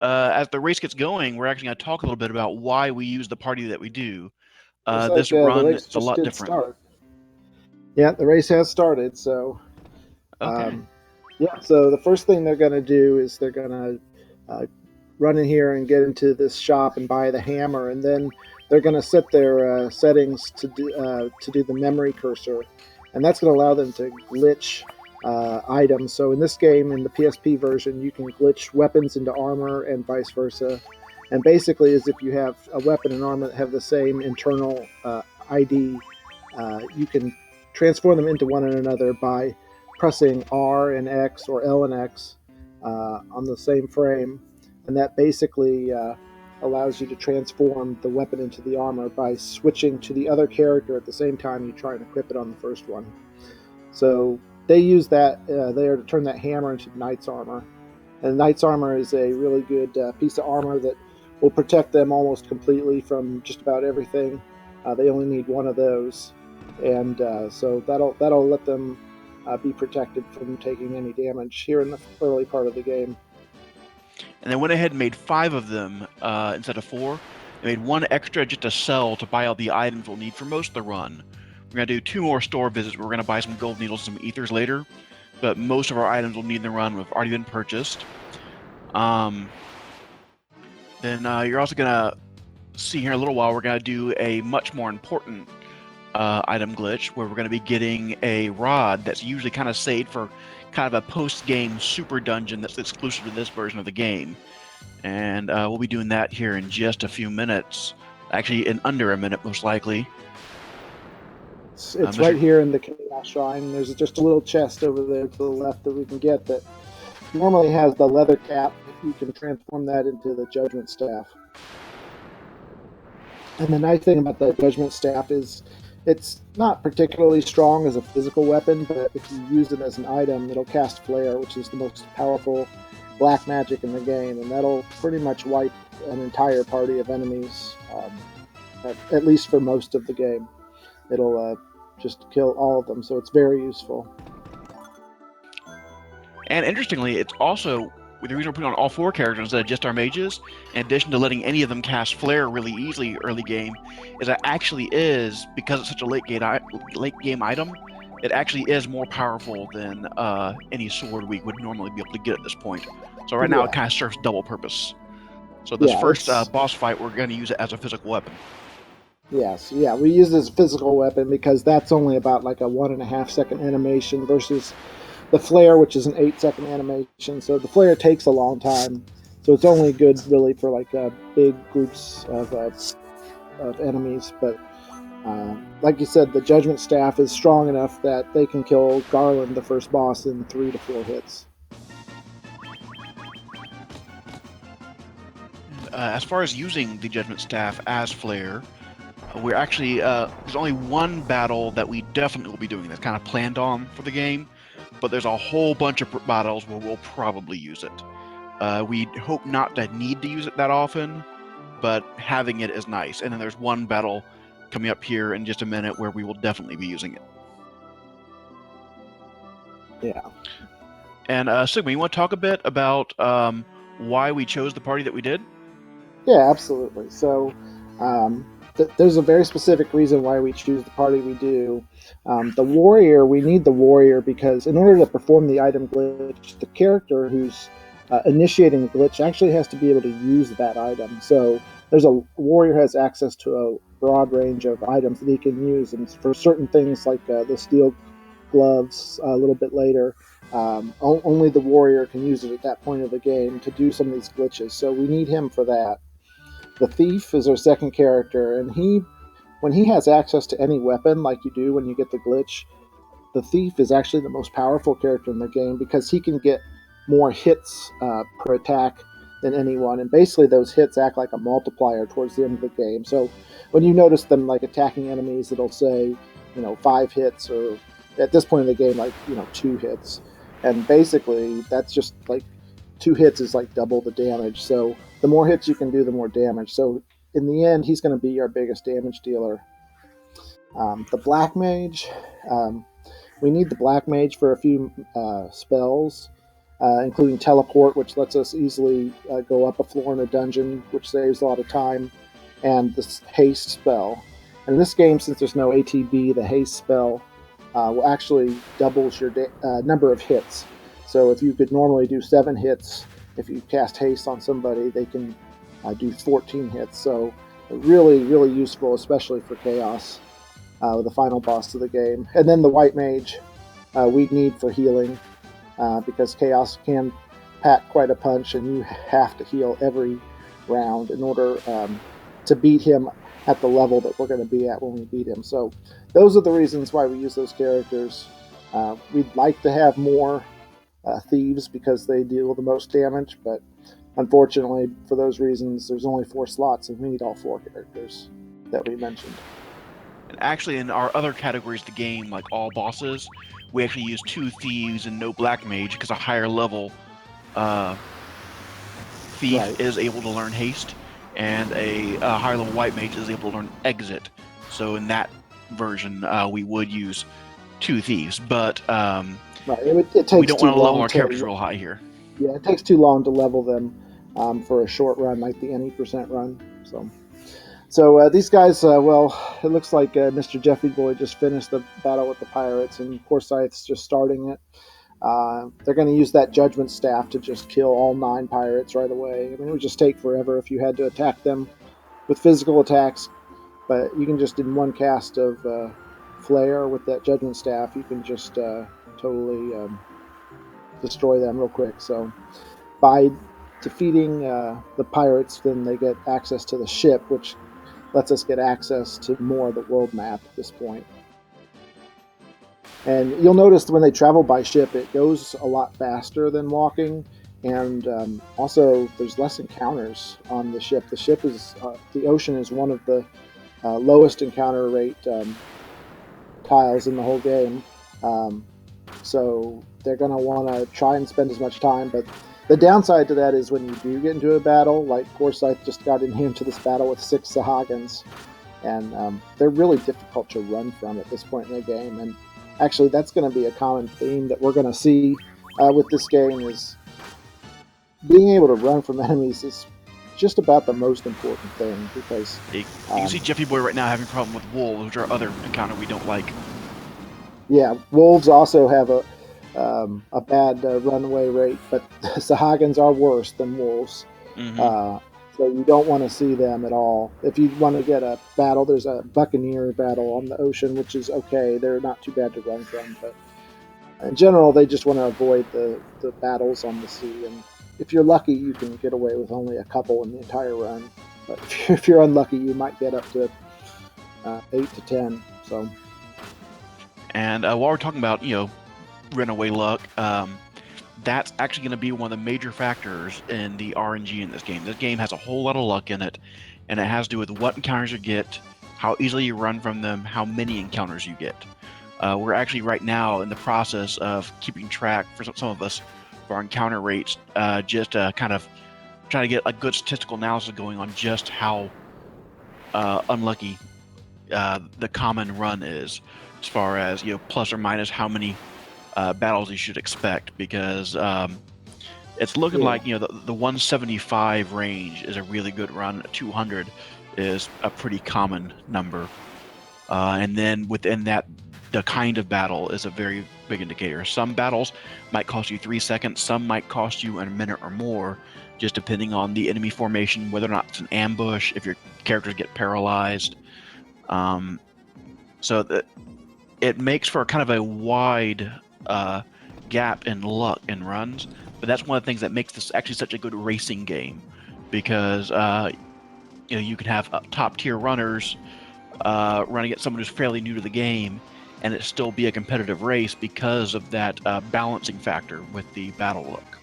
as the race gets going, we're actually going to talk a little bit about why we use the party that we do. Looks This like the run race is a just lot did different. start. Yeah, the race has started. So, Okay. um, yeah. So the first thing they're going to do is they're going to run in here and get into this shop and buy the hammer, and then they're going to set their settings to do the memory cursor, and that's going to allow them to glitch items. So in this game, in the PSP version, you can glitch weapons into armor and vice versa. And basically, as if you have a weapon and armor that have the same internal ID, you can transform them into one another by pressing R and X or L and X on the same frame, and that basically allows you to transform the weapon into the armor by switching to the other character at the same time you try and equip it on the first one. So they use that there to turn that hammer into knight's armor. And knight's armor is a really good piece of armor that will protect them almost completely from just about everything. They only need one of those, and so that'll let them be protected from taking any damage here in the early part of the game. And they went ahead and made 5 of them instead of 4. They made 1 extra just to sell to buy all the items we'll need for most of the run. We're going to do 2 more store visits. We're going to buy some gold needles and some ethers later, but most of our items we'll need in the run have already been purchased. Then you're also going to see here in a little while, we're going to do a much more important item glitch where we're going to be getting a rod that's usually kind of saved for kind of a post-game super dungeon that's exclusive to this version of the game. And we'll be doing that here in just a few minutes. Actually, in under a minute, most likely. It's right here in the Chaos Shrine. There's just a little chest over there to the left that we can get that normally has the leather cap. You can transform that into the Judgment Staff. And the nice thing about the Judgment Staff is it's not particularly strong as a physical weapon, but if you use it as an item, it'll cast Flare, which is the most powerful black magic in the game, and that'll pretty much wipe an entire party of enemies, at least for most of the game. It'll just kill all of them, so it's very useful. And interestingly, it's also the reason we're putting on all 4 characters instead of just our mages, in addition to letting any of them cast Flare really easily early game, is that actually is, because it's such a late game item, it actually is more powerful than any sword we would normally be able to get at this point. So right now it kind of serves double purpose. So this first boss fight, we're going to use it as a physical weapon. Yes, yeah, we use it as a physical weapon because that's only about like a 1.5 second animation versus the flare, which is an 8 second animation. So the flare takes a long time. So it's only good really for like big groups of enemies. But like you said, the Judgment Staff is strong enough that they can kill Garland, the first boss, in 3 to 4 hits. As far as using the Judgment Staff as Flare, we're actually, there's only one battle that we definitely will be doing that's kind of planned on for the game, but there's a whole bunch of battles where we'll probably use it. We hope not to need to use it that often, but having it is nice. And then there's one battle coming up here in just a minute where we will definitely be using it. Yeah. And Sigma, you want to talk a bit about why we chose the party that we did? Yeah, absolutely. So there's a very specific reason why we choose the party we do. The warrior, we need the warrior because in order to perform the item glitch, the character who's initiating the glitch actually has to be able to use that item. So there's a warrior has access to a broad range of items that he can use, and for certain things like the steel gloves a little bit later, only the warrior can use it at that point of the game to do some of these glitches. So we need him for that. The thief is our second character, and when he has access to any weapon like you do when you get the glitch, the thief is actually the most powerful character in the game because he can get more hits per attack than anyone, and basically those hits act like a multiplier towards the end of the game. So when you notice them like attacking enemies, it'll say 5 hits, or at this point in the game like 2 hits, and basically that's just like 2 hits is like double the damage. So the more hits you can do, the more damage. So in the end, he's going to be our biggest damage dealer. The Black Mage, we need the Black Mage for a few spells. including teleport, which lets us easily go up a floor in a dungeon, which saves a lot of time, and this haste spell. And in this game, since there's no ATB, the haste spell will actually doubles your number of hits. So if you could normally do 7 hits, if you cast haste on somebody, they can do 14 hits. So really, really useful, especially for chaos, the final boss of the game. And then the white mage we need for healing, because chaos can pack quite a punch, and you have to heal every round in order to beat him at the level that we're going to be at when we beat him. So those are the reasons why we use those characters. We'd like to have more thieves because they deal the most damage, but unfortunately, for those reasons, there's only 4 slots, and we need all 4 characters that we mentioned. And actually, in our other categories of the game, like all bosses, we actually use 2 thieves and no black mage, because a higher level thief Right. is able to learn haste, and a higher level white mage is able to learn exit. So in that version, we would use 2 thieves, but Right. It takes we don't want to level our to, characters real high here. Yeah, it takes too long to level them for a short run, like the any percent run. So these guys, well, it looks like MrJeffyboy just finished the battle with the pirates, and PoorScythe's just starting it. They're going to use that judgment staff to just kill all 9 pirates right away. I mean, it would just take forever if you had to attack them with physical attacks, but you can just, in one cast of flare with that judgment staff, you can just totally destroy them real quick. So by defeating the pirates, then they get access to the ship, which lets us get access to more of the world map at this point. And you'll notice when they travel by ship, it goes a lot faster than walking, and also there's less encounters on the ship. The ship is the ocean is one of the lowest encounter rate tiles in the whole game. So they're going to want to try and spend as much time, but the downside to that is when you do get into a battle, like PoorScythe just got into this battle with 6 Sahagins, and they're really difficult to run from at this point in the game. And actually, that's going to be a common theme that we're going to see with this game, is being able to run from enemies is just about the most important thing, because you can see Jeffyboy right now having a problem with wolves, which are other encounter we don't like. Yeah, wolves also have a bad runaway rate, but Sahagins are worse than wolves. Mm-hmm. So you don't want to see them at all. If you want to get a battle, there's a buccaneer battle on the ocean, which is okay. They're not too bad to run from, but in general, they just want to avoid the battles on the sea. And if you're lucky, you can get away with only a couple in the entire run. But if you're unlucky, you might get up to 8 to 10. So. And while we're talking about, runaway luck, that's actually going to be one of the major factors in the RNG in this game. This game has a whole lot of luck in it, and it has to do with what encounters you get, how easily you run from them, how many encounters you get. We're actually right now in the process of keeping track, for some of us, for our encounter rates, just to kind of try to get a good statistical analysis going on just how unlucky the common run is, as far as plus or minus how many battles you should expect, because it's looking like the 175 range is a really good run. 200 is a pretty common number, and then within that, the kind of battle is a very big indicator. Some battles might cost you 3 seconds, some might cost you a minute or more, just depending on the enemy formation, whether or not it's an ambush, if your characters get paralyzed. So that it makes for kind of a wide gap in luck in runs, but that's one of the things that makes this actually such a good racing game, because you can have top tier runners running at someone who's fairly new to the game, and it still be a competitive race because of that balancing factor with the battle luck.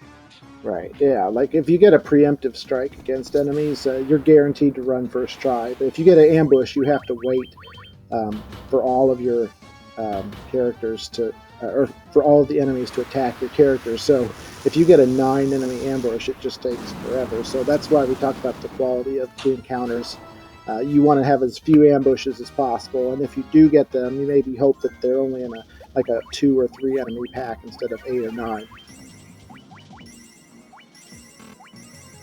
Right, yeah, like if you get a preemptive strike against enemies, you're guaranteed to run first try, but if you get an ambush, you have to wait for all of your characters to, or for all of the enemies to attack your characters. So if you get a 9 enemy ambush, it just takes forever. So that's why we talk about the quality of the encounters. You want to have as few ambushes as possible, and if you do get them, you maybe hope that they're only in a 2 or 3 enemy pack instead of 8 or 9.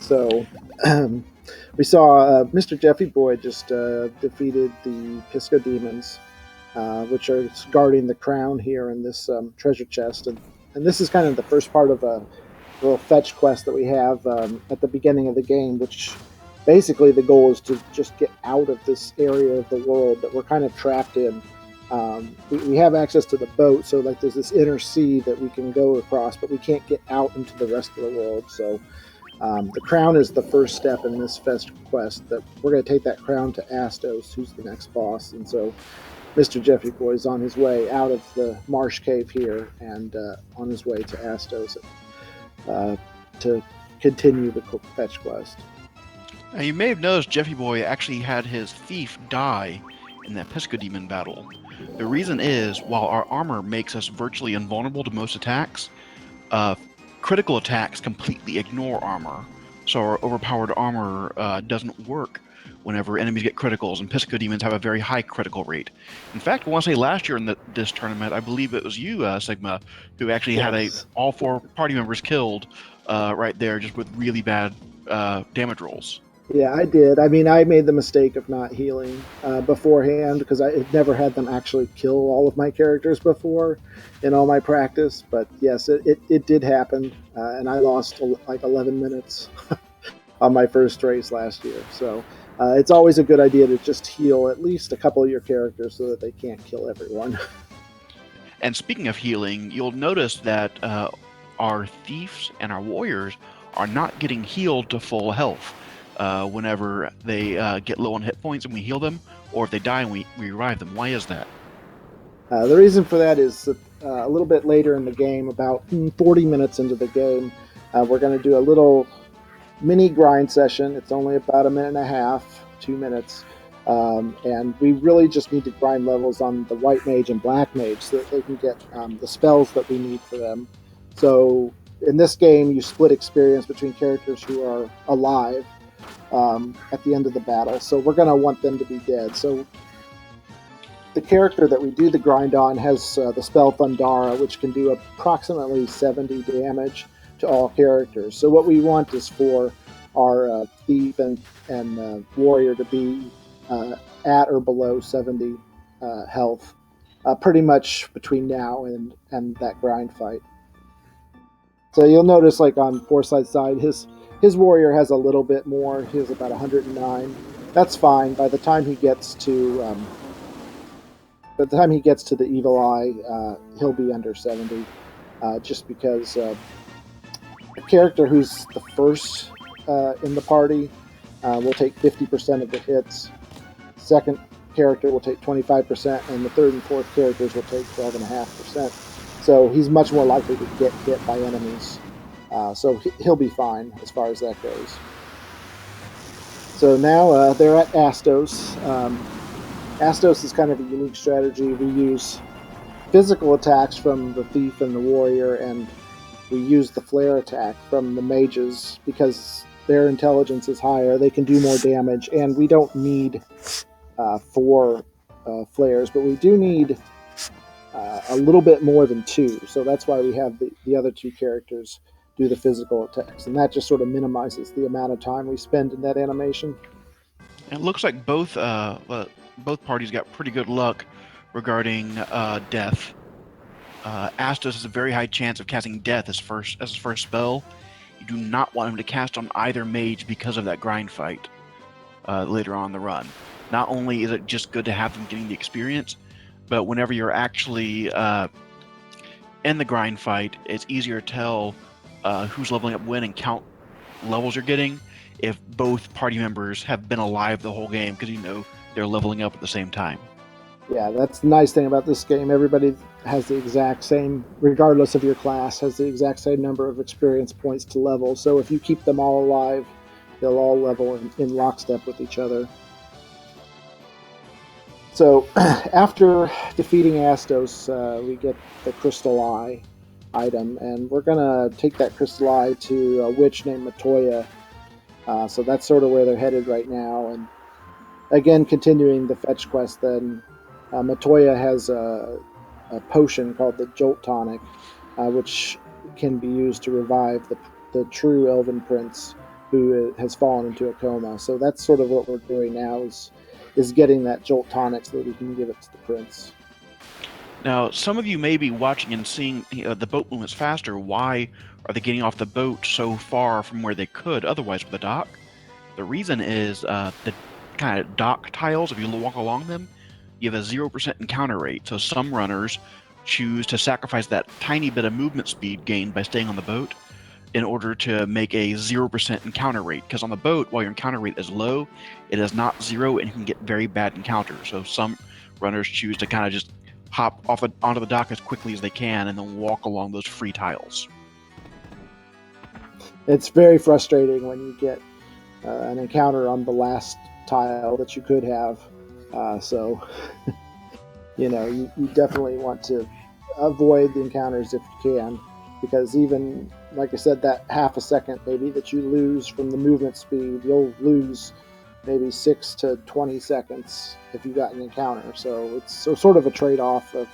So we saw MrJeffyboy just defeated the Pisco demons, which are guarding the crown here in this treasure chest, and this is kind of the first part of a little fetch quest that we have at the beginning of the game, which basically the goal is to just get out of this area of the world that we're kind of trapped in. We have access to the boat, so like there's this inner sea that we can go across, but we can't get out into the rest of the world. So the crown is the first step in this fetch quest. That we're going to take that crown to Astos, who's the next boss, and so MrJeffyboy is on his way out of the marsh cave here and on his way to Astos to continue the fetch quest. Now, you may have noticed Jeffyboy actually had his thief die in that Pisco Demon battle. The reason is, while our armor makes us virtually invulnerable to most attacks, critical attacks completely ignore armor, so our overpowered armor doesn't work whenever enemies get criticals, and Pisco Demons have a very high critical rate. In fact, I want to say last year in this tournament, I believe it was you, Sigma, who actually had all 4 party members killed right there just with really bad damage rolls. Yeah, I did. I mean, I made the mistake of not healing beforehand because I had never had them actually kill all of my characters before in all my practice. But yes, it did happen, and I lost like 11 minutes on my first race last year. So it's always a good idea to just heal at least a couple of your characters so that they can't kill everyone. And speaking of healing, you'll notice that our thieves and our warriors are not getting healed to full health whenever they get low on hit points and we heal them, or if they die and we revive them. Why is that? The reason for that is that a little bit later in the game, about 40 minutes into the game, we're going to do a little mini grind session. It's only about 1.5 minutes, 2 minutes. And we really just need to grind levels on the white mage and black mage so that they can get the spells that we need for them. So in this game, you split experience between characters who are alive at the end of the battle. So we're going to want them to be dead. So the character that we do the grind on has the spell Thundara, which can do approximately 70 damage to all characters. So what we want is for our thief and warrior to be at or below 70 health, pretty much between now and that grind fight. So you'll notice, like on PoorScythe's side, his warrior has a little bit more. He has about 109. That's fine. By the time he gets to the evil eye, he'll be under 70, just because a character who's the first in the party will take 50% of the hits. Second character will take 25%, and the third and fourth characters will take 12.5%. So he's much more likely to get hit by enemies. So he'll be fine as far as that goes. So now they're at Astos. Astos is kind of a unique strategy. We use physical attacks from the thief and the warrior, and we use the flare attack from the mages because their intelligence is higher. They can do more damage, and we don't need 4 flares, but we do need a little bit more than 2. So that's why we have the other 2 characters do the physical attacks, and that just sort of minimizes the amount of time we spend in that animation. It looks like both parties got pretty good luck regarding death. Astos has a very high chance of casting death as his first spell. You do not want him to cast on either mage because of that grind fight later on in the run. Not only is it just good to have them getting the experience, but whenever you're actually in the grind fight, it's easier to tell who's leveling up when and count levels you're getting if both party members have been alive the whole game, because you know they're leveling up at the same time. Yeah, that's the nice thing about this game. Everybody has the exact same, regardless of your class, has the exact same number of experience points to level. So if you keep them all alive, they'll all level in lockstep with each other. So after defeating Astos, we get the Crystal Eye item, and we're going to take that Crystal Eye to a witch named Matoya. So that's sort of where they're headed right now. And again, continuing the fetch quest, then Matoya has a potion called the Jolt Tonic, which can be used to revive the true Elven Prince, who has fallen into a coma. So that's sort of what we're doing now is getting that jolt tonic so that we can give it to the prince. Now, some of you may be watching and seeing the boat movements faster. Why are they getting off the boat so far from where they could otherwise with the dock? The reason is the kind of dock tiles, if you walk along them, you have a 0% encounter rate. So some runners choose to sacrifice that tiny bit of movement speed gained by staying on the boat in order to make a 0% encounter rate. Because on the boat, while your encounter rate is low, it is not 0 and you can get very bad encounters. So some runners choose to kind of just hop onto the dock as quickly as they can and then walk along those free tiles. It's very frustrating when you get an encounter on the last tile that you could have. So, you definitely want to avoid the encounters if you can, because even, like I said, that half a second maybe that you lose from the movement speed, you'll lose maybe 6 to 20 seconds if you got an encounter. So it's sort of a trade-off of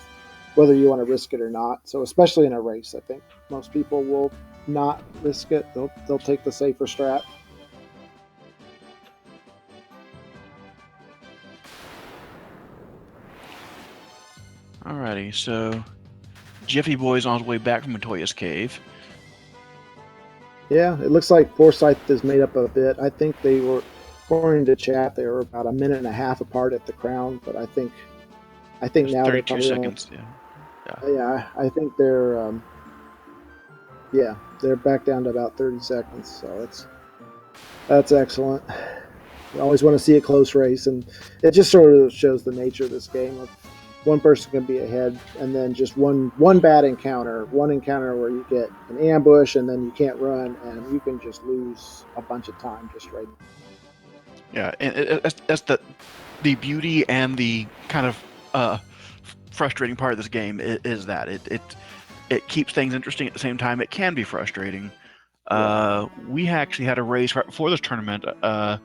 whether you want to risk it or not. So especially in a race, I think most people will not risk it. They'll take the safer strat. Alrighty, so Jeffyboy's on his way back from Matoya's cave. Yeah, it looks like PoorScythe is made up a bit. I think they were, according to chat, they were about a minute and a half apart at the crown. But I think now they're 32 probably seconds. Yeah, I think they're they're back down to about 30 seconds. So that's excellent. You always want to see a close race, and it just sort of shows the nature of this game. One person can be ahead, and then just one bad encounter, one encounter where you get an ambush, and then you can't run, and you can just lose a bunch of time just right. Yeah, and that's the beauty and the kind of frustrating part of this game is that it keeps things interesting at the same time. It can be frustrating. We actually had a race right before this tournament. It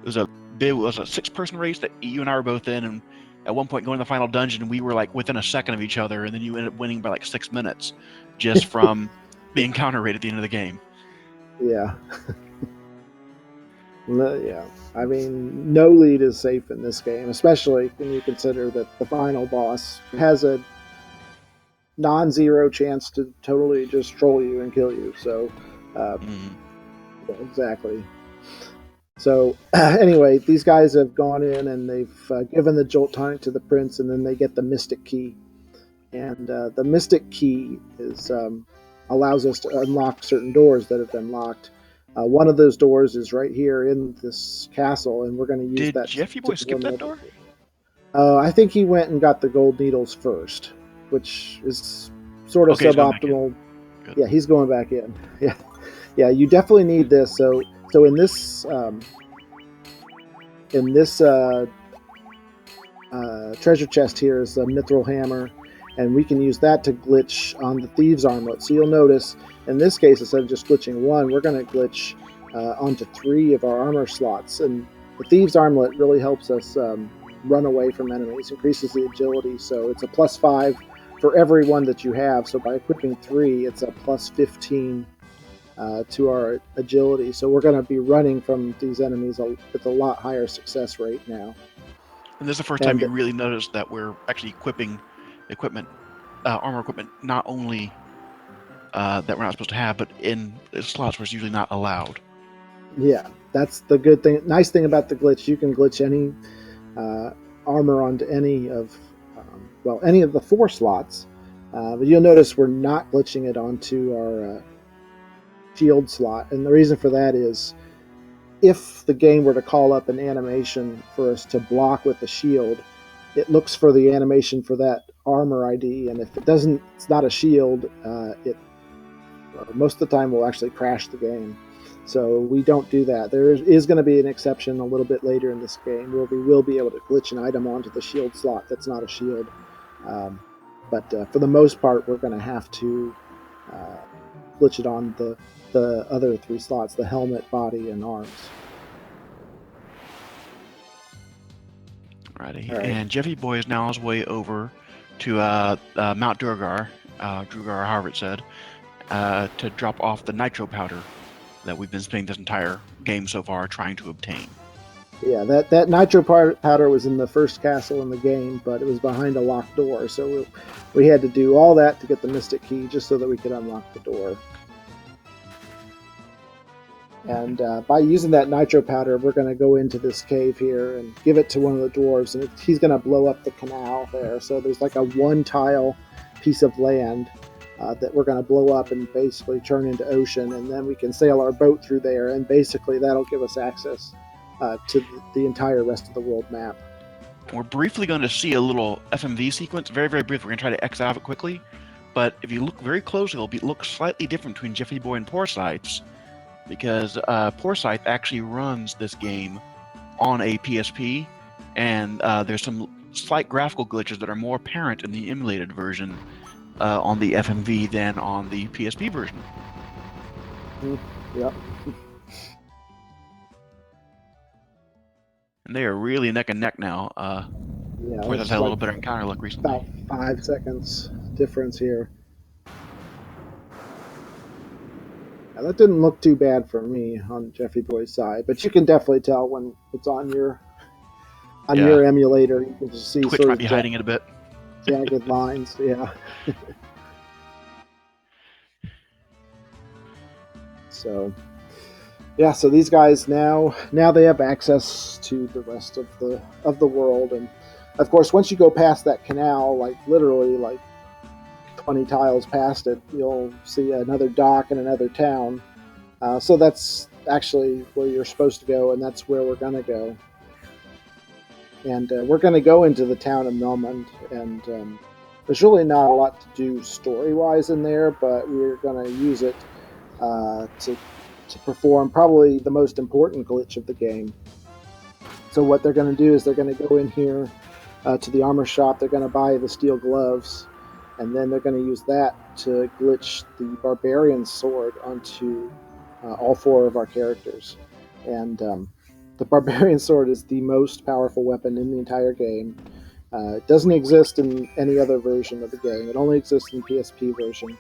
was a 6-person race that you and I were both in, and at one point going to the final dungeon, we were like within a second of each other, and then you ended up winning by like 6 minutes just from the encounter rate at the end of the game. Yeah. Yeah. I mean, no lead is safe in this game, especially when you consider that the final boss has a non-zero chance to totally just troll you and kill you. So, exactly. So anyway, these guys have gone in and they've given the jolt tonic to the prince, and then they get the mystic key. And the mystic key is allows us to unlock certain doors that have been locked. One of those doors is right here in this castle, and we're going to use that. Did Jeffyboy skip that door? I think he went and got the gold needles first, which is sort of suboptimal. Yeah, he's going back in. Yeah. You definitely need this. So in this treasure chest here is a mithril hammer, and we can use that to glitch on the thieves armlet. So you'll notice in this case, instead of just glitching one, we're going to glitch onto 3 of our armor slots. And the thieves armlet really helps us run away from enemies, increases the agility. So it's a +5 for every one that you have. So by equipping 3, it's a +15 to our agility. So we're going to be running from these enemies with a lot higher success rate now. And this is the first time you really notice that we're actually equipping armor equipment, not only that we're not supposed to have, but in slots where it's usually not allowed. Yeah, that's the good thing. Nice thing about the glitch, you can glitch any armor onto any of the 4 slots. But you'll notice we're not glitching it onto our shield slot, and the reason for that is if the game were to call up an animation for us to block with the shield, it looks for the animation for that armor ID, and if it's not a shield, it most of the time will actually crash the game. So we don't do that. There is going to be an exception a little bit later in this game where we will be able to glitch an item onto the shield slot that's not a shield. But for the most part, we're going to have to glitch it on the other 3 slots, the helmet, body, and arms. Alrighty. All right. And Jeffyboy is now on his way over to Mount Durgar, however it said, to drop off the nitro powder that we've been spending this entire game so far trying to obtain. Yeah, that nitro powder was in the first castle in the game, but it was behind a locked door, so we had to do all that to get the Mystic Key just so that we could unlock the door. And by using that nitro powder, we're going to go into this cave here and give it to one of the dwarves, and he's going to blow up the canal there. So there's like a one-tile piece of land that we're going to blow up and basically turn into ocean, and then we can sail our boat through there, and basically that'll give us access to the entire rest of the world map. We're briefly going to see a little FMV sequence, very, very brief. We're going to try to X out of it quickly, but if you look very closely, it'll look slightly different between JeffyBoy and PoorScythe, because PoorScythe actually runs this game on a PSP, and there's some slight graphical glitches that are more apparent in the emulated version on the FMV than on the PSP version. Yep. And they are really neck and neck now. Yeah, PoorScythe's had a little better encounter luck recently. About 5 seconds difference here. Now, that didn't look too bad for me on JeffyBoy's side, but you can definitely tell when it's on your emulator. You can just see Twitch sort might of be hiding it a bit. Jagged lines, yeah. So these guys now they have access to the rest of the world, and of course once you go past that canal, like literally like 20 tiles past it, you'll see another dock and another town. So that's actually where you're supposed to go, and that's where we're going to go. And we're going to go into the town of Melmond, and there's really not a lot to do story-wise in there, but we're going to use it to perform probably the most important glitch of the game. So what they're going to do is they're going to go in here to the armor shop. They're going to buy the steel gloves, and then they're going to use that to glitch the barbarian sword onto all 4 of our characters. And the barbarian sword is the most powerful weapon in the entire game. It doesn't exist in any other version of the game. It only exists in the PSP version,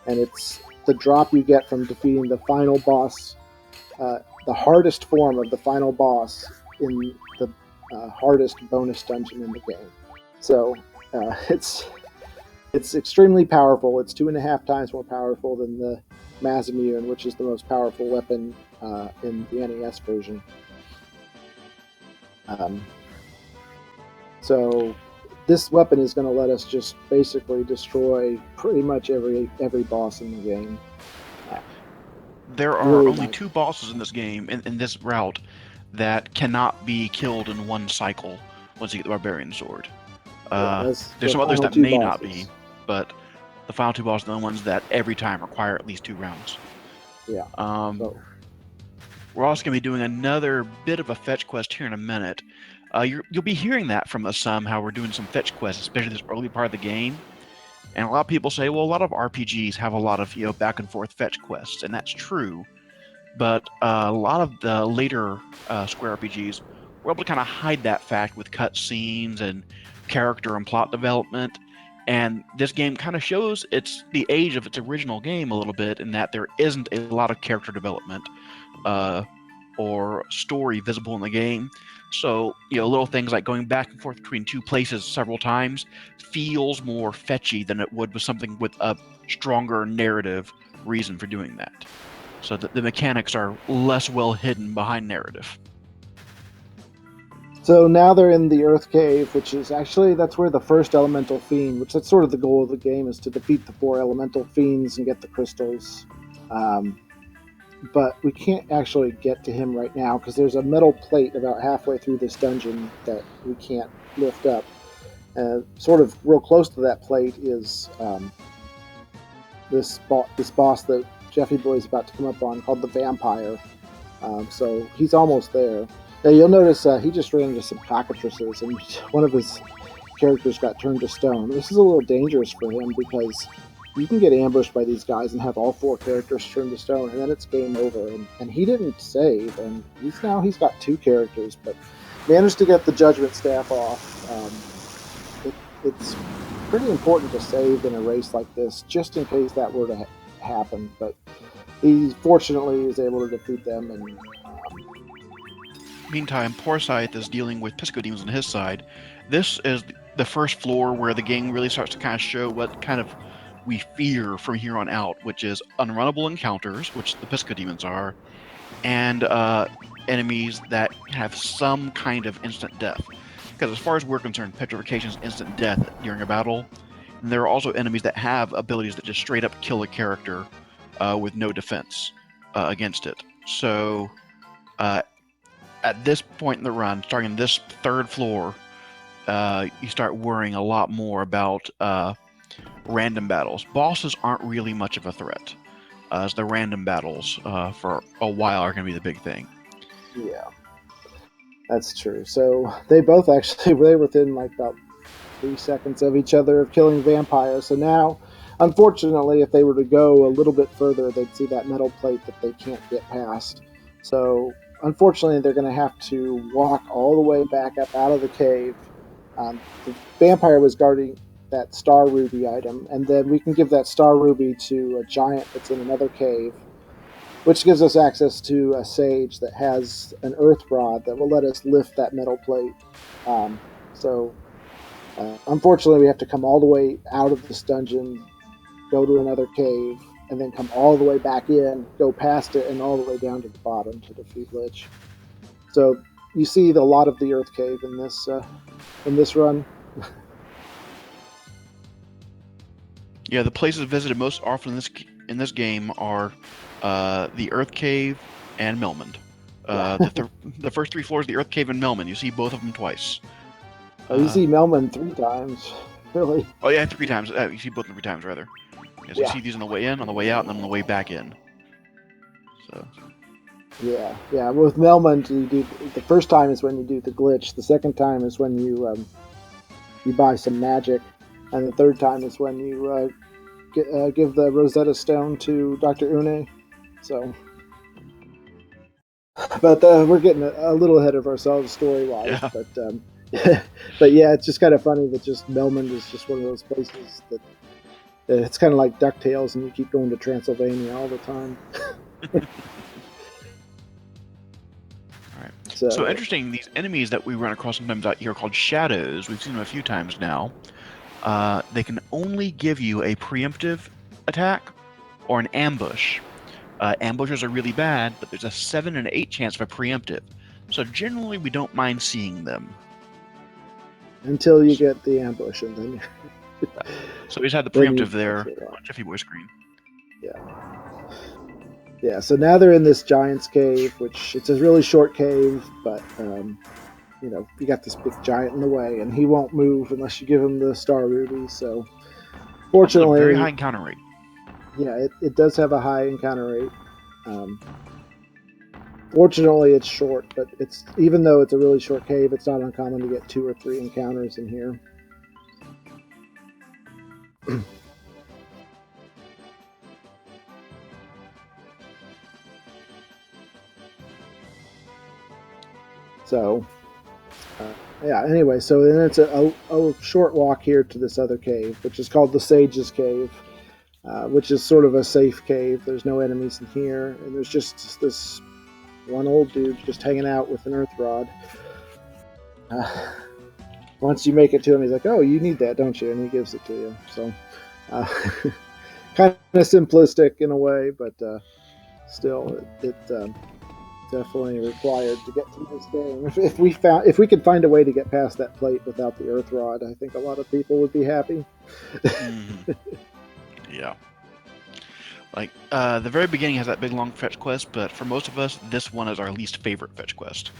and it's the drop you get from defeating the final boss, the hardest form of the final boss in the hardest bonus dungeon in the game. So it's extremely powerful. It's 2.5 times more powerful than the Mazamune, which is the most powerful weapon in the NES version. So this weapon is going to let us just basically destroy pretty much every boss in the game. There are really only 2 bosses in this game, in this route, that cannot be killed in one cycle once you get the barbarian sword. There's some others that may not be, but the final 2 bosses are the ones that every time require at least 2 rounds. Yeah. We're also going to be doing another bit of a fetch quest here in a minute. You'll be hearing that from us some, how we're doing some fetch quests, especially this early part of the game. And a lot of people say, well, a lot of RPGs have a lot of back and forth fetch quests, and that's true. But a lot of the later Square RPGs were able to kind of hide that fact with cutscenes and character and plot development. And this game kind of shows it's the age of its original game a little bit, in that there isn't a lot of character development or story visible in the game. So, little things like going back and forth between 2 places several times feels more fetchy than it would with something with a stronger narrative reason for doing that. So the mechanics are less well hidden behind narrative. So now they're in the Earth Cave, which is actually, that's where the first elemental fiend, which that's sort of the goal of the game, is to defeat the 4 elemental fiends and get the crystals. But we can't actually get to him right now because there's a metal plate about halfway through this dungeon that we can't lift up. Sort of real close to that plate is this boss that JeffyBoy is about to come up on, called the Vampire. So he's almost there. Now you'll notice he just ran into some cockatrices, and one of his characters got turned to stone. This is a little dangerous for him because you can get ambushed by these guys and have all 4 characters turned to stone, and then it's game over. And he didn't save, and he's got 2 characters, but managed to get the Judgment Staff off. It's pretty important to save in a race like this, just in case that were to happen. But he fortunately is able to defeat them. And Meantime, PoorScythe is dealing with Pisco Demons on his side. This is the first floor where the game really starts to kind of show what kind of we fear from here on out, which is unrunnable encounters, which the Pisco Demons are, and enemies that have some kind of instant death. Because as far as we're concerned, petrification is instant death during a battle. And there are also enemies that have abilities that just straight up kill a character with no defense against it. So at this point in the run, starting this third floor, you start worrying a lot more about random battles. Bosses aren't really much of a threat, as the random battles for a while are going to be the big thing. yeah, that's true. So they both actually were within like about 3 seconds of each other of killing vampires. So now, unfortunately, if they were to go a little bit further, they'd see that metal plate that they can't get past. So unfortunately, they're going to have to walk all the way back up out of the cave. The vampire was guarding that star ruby item, and then we can give that star ruby to a giant that's in another cave, which gives us access to a sage that has an earth rod that will let us lift that metal plate. So unfortunately, we have to come all the way out of this dungeon, go to another cave, and then come all the way back in, go past it, and all the way down to the bottom to defeat Lich. So you see a lot of the Earth Cave in this run. Yeah, the places visited most often in this game are the Earth Cave and Melmond. The first three floors, the Earth Cave and Melmond, you see both of them twice. Oh, you see Melman 3 times, really. Oh yeah, 3 times. You see both of them 3 times, rather. Yes, you see these on the way in, on the way out, and then on the way back in. So. Yeah. With Melman, you do the first time is when you do the glitch. The second time is when you buy some magic, and the third time is when you give the Rosetta Stone to Dr. Une. So, but we're getting a little ahead of ourselves story-wise. Yeah. But yeah, it's just kind of funny that just Melmond is just one of those places that it's kind of like DuckTales, and you keep going to Transylvania all the time. All right. So interesting. These enemies that we run across sometimes out here called shadows. We've seen them a few times now. They can only give you a preemptive attack or an ambush. Ambushes are really bad, but there's a 7 and 8 chance of a preemptive. So generally, we don't mind seeing them. Until you get the ambush, and then. So we just had the preemptive there on JeffyBoy screen. Yeah. So now they're in this giant's cave, which it's a really short cave, but you got this big giant in the way, and he won't move unless you give him the star ruby. So, fortunately, also a very high encounter rate. Yeah, it does have a high encounter rate. Fortunately, it's short, but even though it's a really short cave, it's not uncommon to get 2 or 3 encounters in here. So, anyway, so then it's a short walk here to this other cave, which is called the Sage's Cave, which is sort of a safe cave. There's no enemies in here, and there's just this one old dude just hanging out with an earth rod. Once you make it to him, he's like, "Oh, you need that, don't you?" And he gives it to you. So, kind of simplistic in a way, but still, it definitely required to get through this game. If we could find a way to get past that plate without the earth rod, I think a lot of people would be happy. Yeah. Like, the very beginning has that big long fetch quest, but for most of us, this one is our least favorite fetch quest.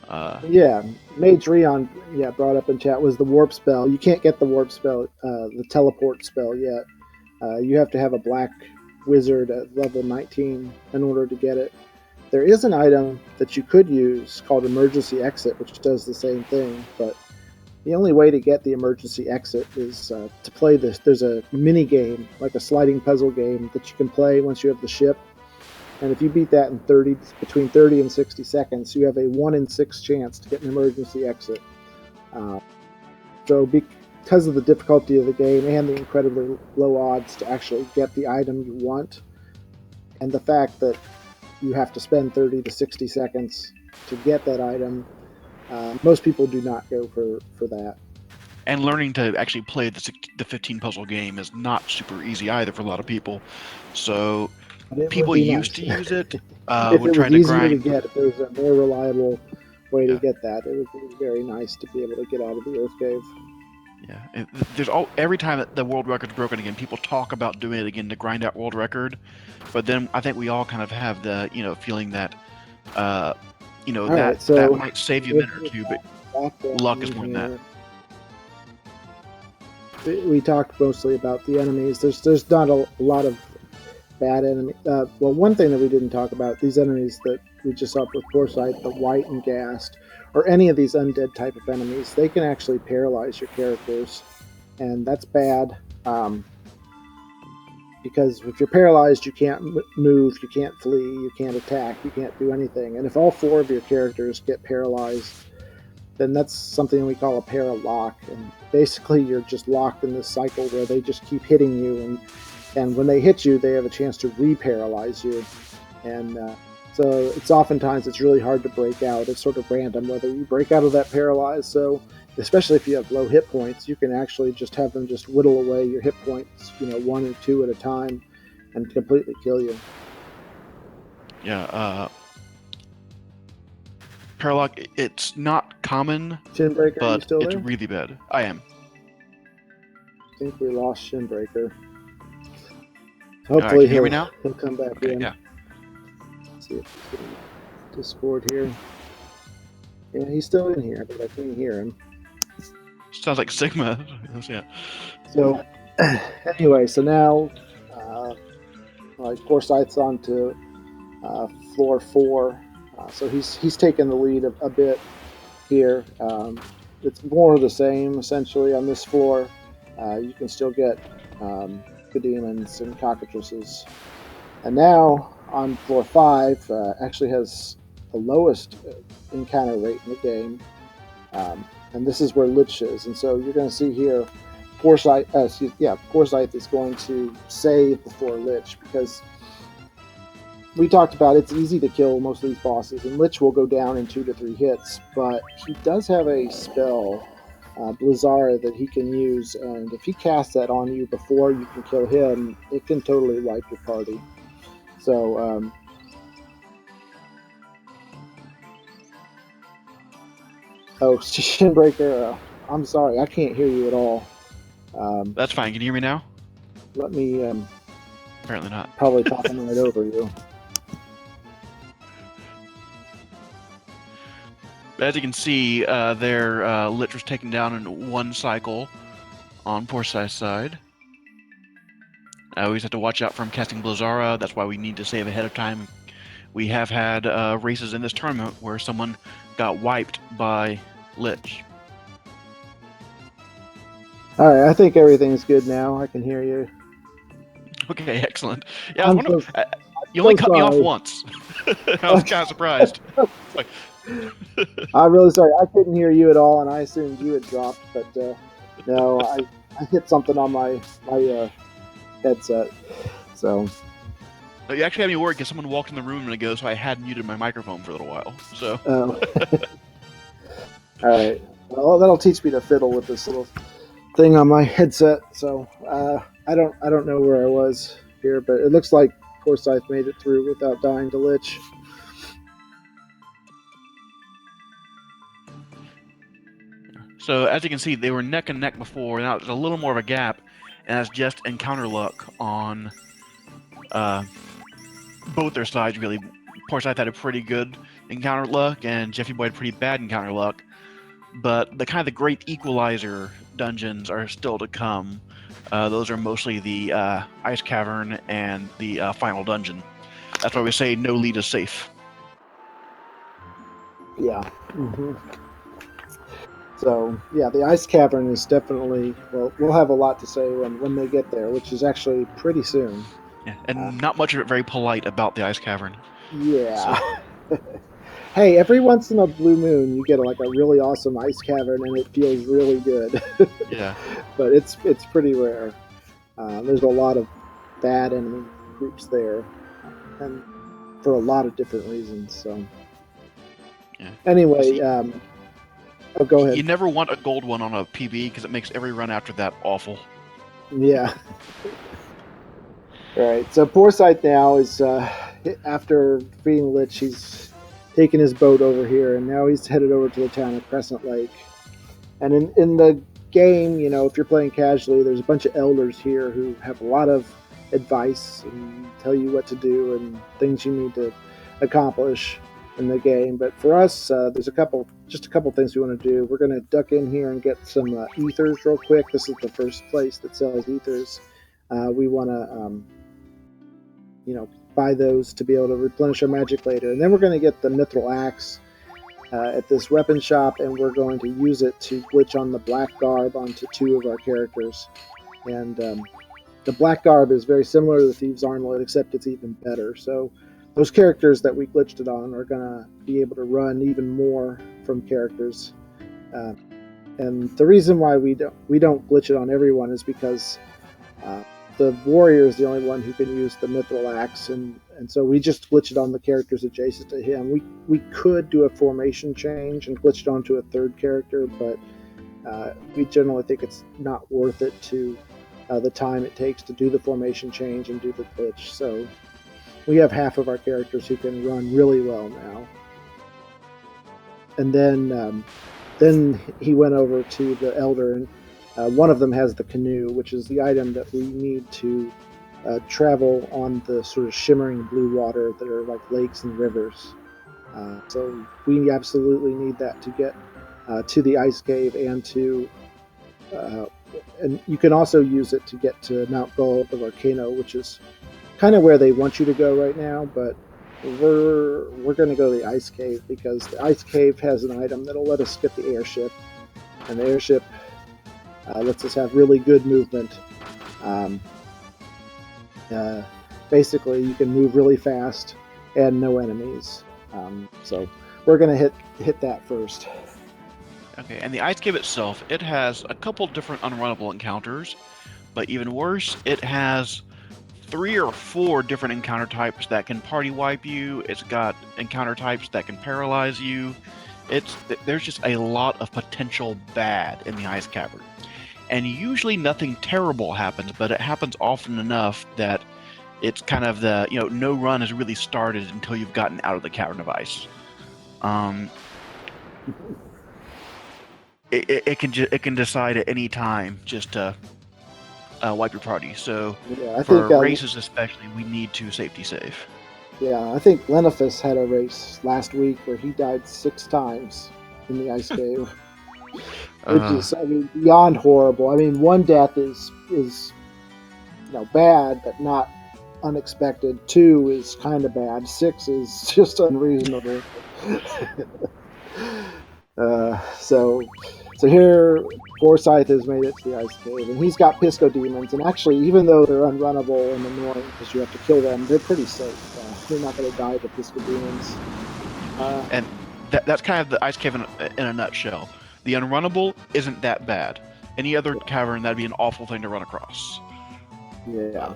Mage Rion, brought up in chat was the warp spell. You can't get the warp spell, the teleport spell yet. You have to have a black wizard at level 19 in order to get it. There is an item that you could use called Emergency Exit, which does the same thing, but the only way to get the Emergency Exit is to play this. There's a mini game, like a sliding puzzle game, that you can play once you have the ship. And if you beat that in between 30 and 60 seconds, you have a 1 in 6 chance to get an Emergency Exit. So because of the difficulty of the game and the incredibly low odds to actually get the item you want, and the fact that you have to spend 30 to 60 seconds to get that item, most people do not go for that. And learning to actually play the 15 puzzle game is not super easy either for a lot of people. So people used to use it if when it was trying to easier to grind. get, if there was a more reliable way to Yeah. get that, it would be very nice to be able to get out of the Earth Cave. Yeah, and every time that the world record's broken again, people talk about doing it again to grind out world record, but then I think we all kind of have the feeling that All that right, so might save you a minute or two, but luck is more than that. We talked mostly about the enemies. There's not a lot of bad enemy. Well, one thing that we didn't talk about, these enemies that we just saw with PoorScythe, the white and Ghast, or any of these undead type of enemies, they can actually paralyze your characters, and that's bad. Because if you're paralyzed, you can't move, you can't flee, you can't attack, you can't do anything. And if all 4 of your characters get paralyzed, then that's something we call a paralock. And basically, you're just locked in this cycle where they just keep hitting you, and when they hit you, they have a chance to re-paralyze you. And so it's really hard to break out. It's sort of random whether you break out of that paralyze. So especially if you have low hit points, you can actually just have them just whittle away your hit points, 1 or 2 at a time, and completely kill you. Yeah, paralock, it's not common, Shinbreaker, are you but still it's there? really bad. I am. I think we lost Shinbreaker. All right, Hopefully can you hear me now? he'll come back Okay, in. yeah. Let's see if he's in Discord here. Yeah, he's still in here, but I can't hear him. Sounds like Sigma. Yeah. So anyway, so now PoorScythe's on to floor 4. So he's taken the lead a bit here. It's more of the same essentially on this floor. You can still get demons and cockatrices. And now on floor 5, actually has the lowest encounter rate in the game. And this is where Lich is. And so you're going to see here, PoorScythe is going to save before Lich, because we talked about it's easy to kill most of these bosses, and Lich will go down in 2 to 3 hits, but he does have a spell, Blizzara, that he can use, and if he casts that on you before you can kill him, it can totally wipe your party. So, Shinbreaker, I'm sorry, I can't hear you at all. That's fine. Can you hear me now? Let me, Apparently not. probably talking right over you. As you can see, their Lich was taken down in 1 cycle on PoorScythe's side. We always have to watch out from casting Blizzara. That's why we need to save ahead of time. We have had races in this tournament where someone got wiped by Lich. All right, I think everything's good now. I can hear you. Okay, excellent. Yeah, I was wondering, you so only cut me off sorry. once. I was kind of surprised. Like, I'm really sorry. I couldn't hear you at all, and I assumed you had dropped. But no, I hit something on my headset. So you actually had me worried because someone walked in the room a minute ago, so I had muted my microphone for a little while. So. All right. Well, that'll teach me to fiddle with this little thing on my headset. So I don't know where I was here, but it looks like PoorScythe made it through without dying to Lich. So as you can see, they were neck and neck before. Now there's a little more of a gap, and that's just encounter luck on both their sides, really. PoorScythe had a pretty good encounter luck, and Jeffyboy had pretty bad encounter luck. But the great equalizer dungeons are still to come. Those are mostly the Ice Cavern and the final dungeon. That's why we say no lead is safe. Yeah. Mm-hmm. So yeah, the Ice Cavern is definitely, well, we'll have a lot to say when they get there, which is actually pretty soon. Yeah, and not much of it very polite about the Ice Cavern. Yeah. So. Hey, every once in a blue moon, you get like a really awesome Ice Cavern, and it feels really good. Yeah. But it's pretty rare. There's a lot of bad enemy groups there. and for a lot of different reasons. So Yeah. anyway, See, oh, go you ahead. never want a gold one on a PB because it makes every run after that awful. Yeah. All right. So PoorScythe now is after defeating Lich, he's taken his boat over here, and now he's headed over to the town of Crescent Lake. And in the game, you know, if you're playing casually, there's a bunch of elders here who have a lot of advice and tell you what to do and things you need to accomplish in the game. But for us, there's just a couple things we want to do. We're going to duck in here and get some ethers real quick. This is the first place that sells ethers. We want to, you know, buy those to be able to replenish our magic later. And then we're going to get the mithril axe at this weapon shop, and we're going to use it to glitch on the black garb onto 2 of our characters. And the black garb is very similar to the Thieves' Armlet, except it's even better. So those characters that we glitched it on are going to be able to run even more from characters. And the reason why we don't glitch it on everyone is because the warrior is the only one who can use the mithril axe, and so we just glitch it on the characters adjacent to him. We could do a formation change and glitch it onto a 3rd character, but we generally think it's not worth it to the time it takes to do the formation change and do the glitch. So we have half of our characters who can run really well now. And then he went over to the elder, and one of them has the canoe, which is the item that we need to travel on the sort of shimmering blue water that are like lakes and rivers. So we absolutely need that to get to the ice cave and to. And you can also use it to get to Mount Gold, the volcano, which is kind of where they want you to go right now. But we're going to go to the ice cave because the ice cave has an item that'll let us get the airship, and the airship lets us have really good movement. Basically, you can move really fast and no enemies. So we're going to hit that first. Okay, and the ice cave itself, it has a couple different unrunnable encounters, but even worse, it has 3 or 4 different encounter types that can party wipe you. It's got encounter types that can paralyze you. There's just a lot of potential bad in the ice cavern. And usually nothing terrible happens, but it happens often enough that it's kind of the, you know, no run has really started until you've gotten out of the cavern of ice. It can decide at any time just to wipe your party. So Yeah, I for think races especially, we need to safety save. Yeah, I think Lenifus had a race last week where he died 6 times in the ice cave, which is, I mean, beyond horrible. I mean, 1 death is bad, but not unexpected. 2 is kind of bad. 6 is just unreasonable. So here, PoorScythe has made it to the ice cave, and he's got Pisco demons. And actually, even though they're unrunnable and annoying because you have to kill them, they're pretty safe. They're not going to die to Pisco demons. And that's kind of the ice cave in a nutshell. The unrunnable isn't that bad. Any other cavern, that'd be an awful thing to run across. Yeah.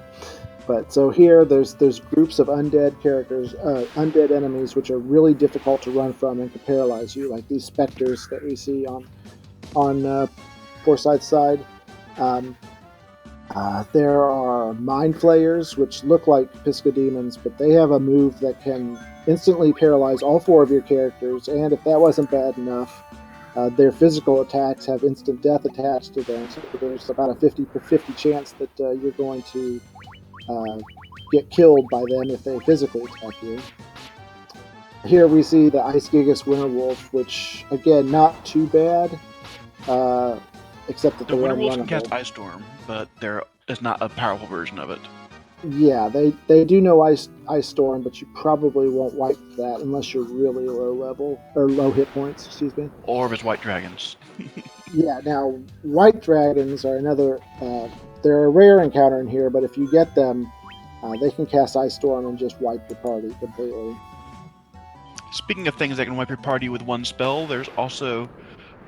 But so here, there's groups of undead characters, undead enemies, which are really difficult to run from and can paralyze you, like these specters that we see on PoorScythe's side. There are mind flayers, which look like Pisco demons, but they have a move that can instantly paralyze all 4 of your characters. And if that wasn't bad enough, their physical attacks have instant death attached to them. So there's about a 50-50 chance that you're going to get killed by them if they physically attack you. Here we see the Ice Gigas Winterwolf, which, again, not too bad, except that The they're Winterwolves can unrunnable. cast Ice Storm, but there is not a powerful version of it. Yeah, they do know Ice Storm, but you probably won't wipe that unless you're really low level, or low hit points, excuse me. Or if it's White Dragons. Yeah, now, White Dragons are another... they're a rare encounter in here, but if you get them, they can cast Ice Storm and just wipe your party completely. Speaking of things that can wipe your party with 1 spell, there's also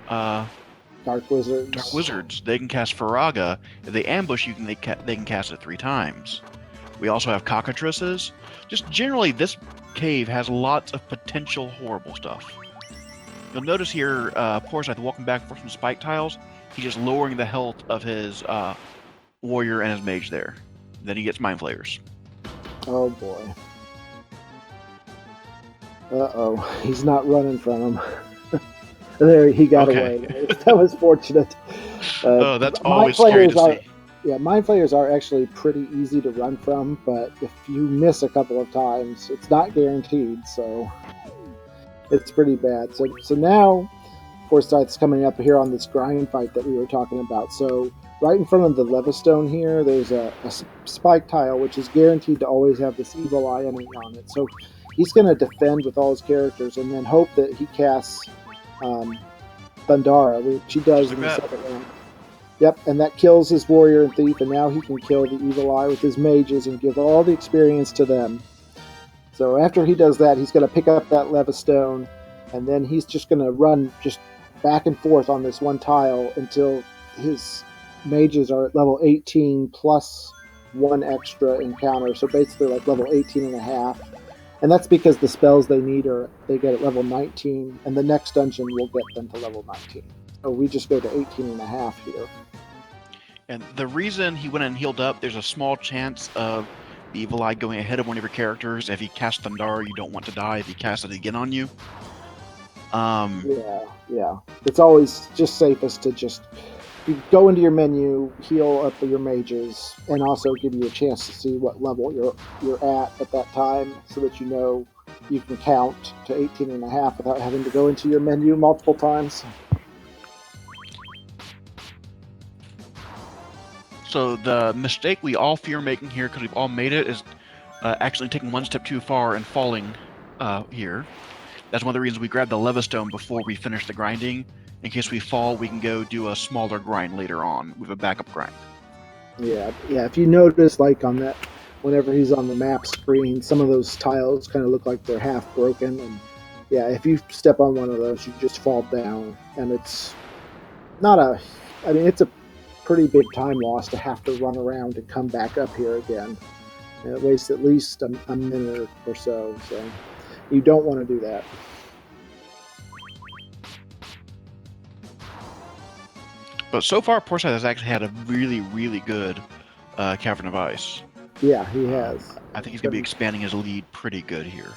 Dark Wizards. Dark Wizards. They can cast Faraga. If they ambush you, they can cast it 3 times, We also have cockatrices. Just generally, this cave has lots of potential horrible stuff. You'll notice here, PoorScythe walking back for some spike tiles. He's just lowering the health of his warrior and his mage there. Then he gets mind flayers. Oh boy. Uh-oh. He's not running from him. There, he got away. That was fortunate. Oh, that's always scary to see. Yeah, mind flayers are actually pretty easy to run from, but if you miss a couple of times, it's not guaranteed, so it's pretty bad. So now, PoorScythe's coming up here on this grind fight that we were talking about. So right in front of the Levistone here, there's a spike tile, which is guaranteed to always have this evil eye enemy on it. So he's going to defend with all his characters and then hope that he casts Thundara, which he does in the second round. Yep, and that kills his warrior and thief, and now he can kill the evil eye with his mages and give all the experience to them. So after he does that, he's going to pick up that Levistone, and then he's just going to run just back and forth on this one tile until his mages are at level 18 plus one extra encounter, so basically like level 18 and a half. And that's because the spells they need they get at level 19, and the next dungeon will get them to level 19. So we just go to 18 and a half here. And the reason he went and healed up, there's a small chance of the evil eye going ahead of one of your characters. If he casts Thundara, you don't want to die if he casts it again on you. Yeah. It's always just safest to just you go into your menu, heal up your mages, and also give you a chance to see what level you're at that time, so that you know you can count to 18 and a half without having to go into your menu multiple times. So the mistake we all fear making here, because we've all made it, is actually taking one step too far and falling here. That's one of the reasons we grabbed the Levistone before we finish the grinding. In case we fall, we can go do a smaller grind later on with a backup grind. Yeah. If you notice, like on that, whenever he's on the map screen, some of those tiles kind of look like they're half broken. And yeah, if you step on one of those, you just fall down. And it's not it's a pretty big time loss to have to run around and come back up here again. And it wastes at least a minute or so. So you don't want to do that. But so far, PoorScythe has actually had a really, really good Cavern of Ice. Yeah, he has. I think he's going to be expanding his lead pretty good here.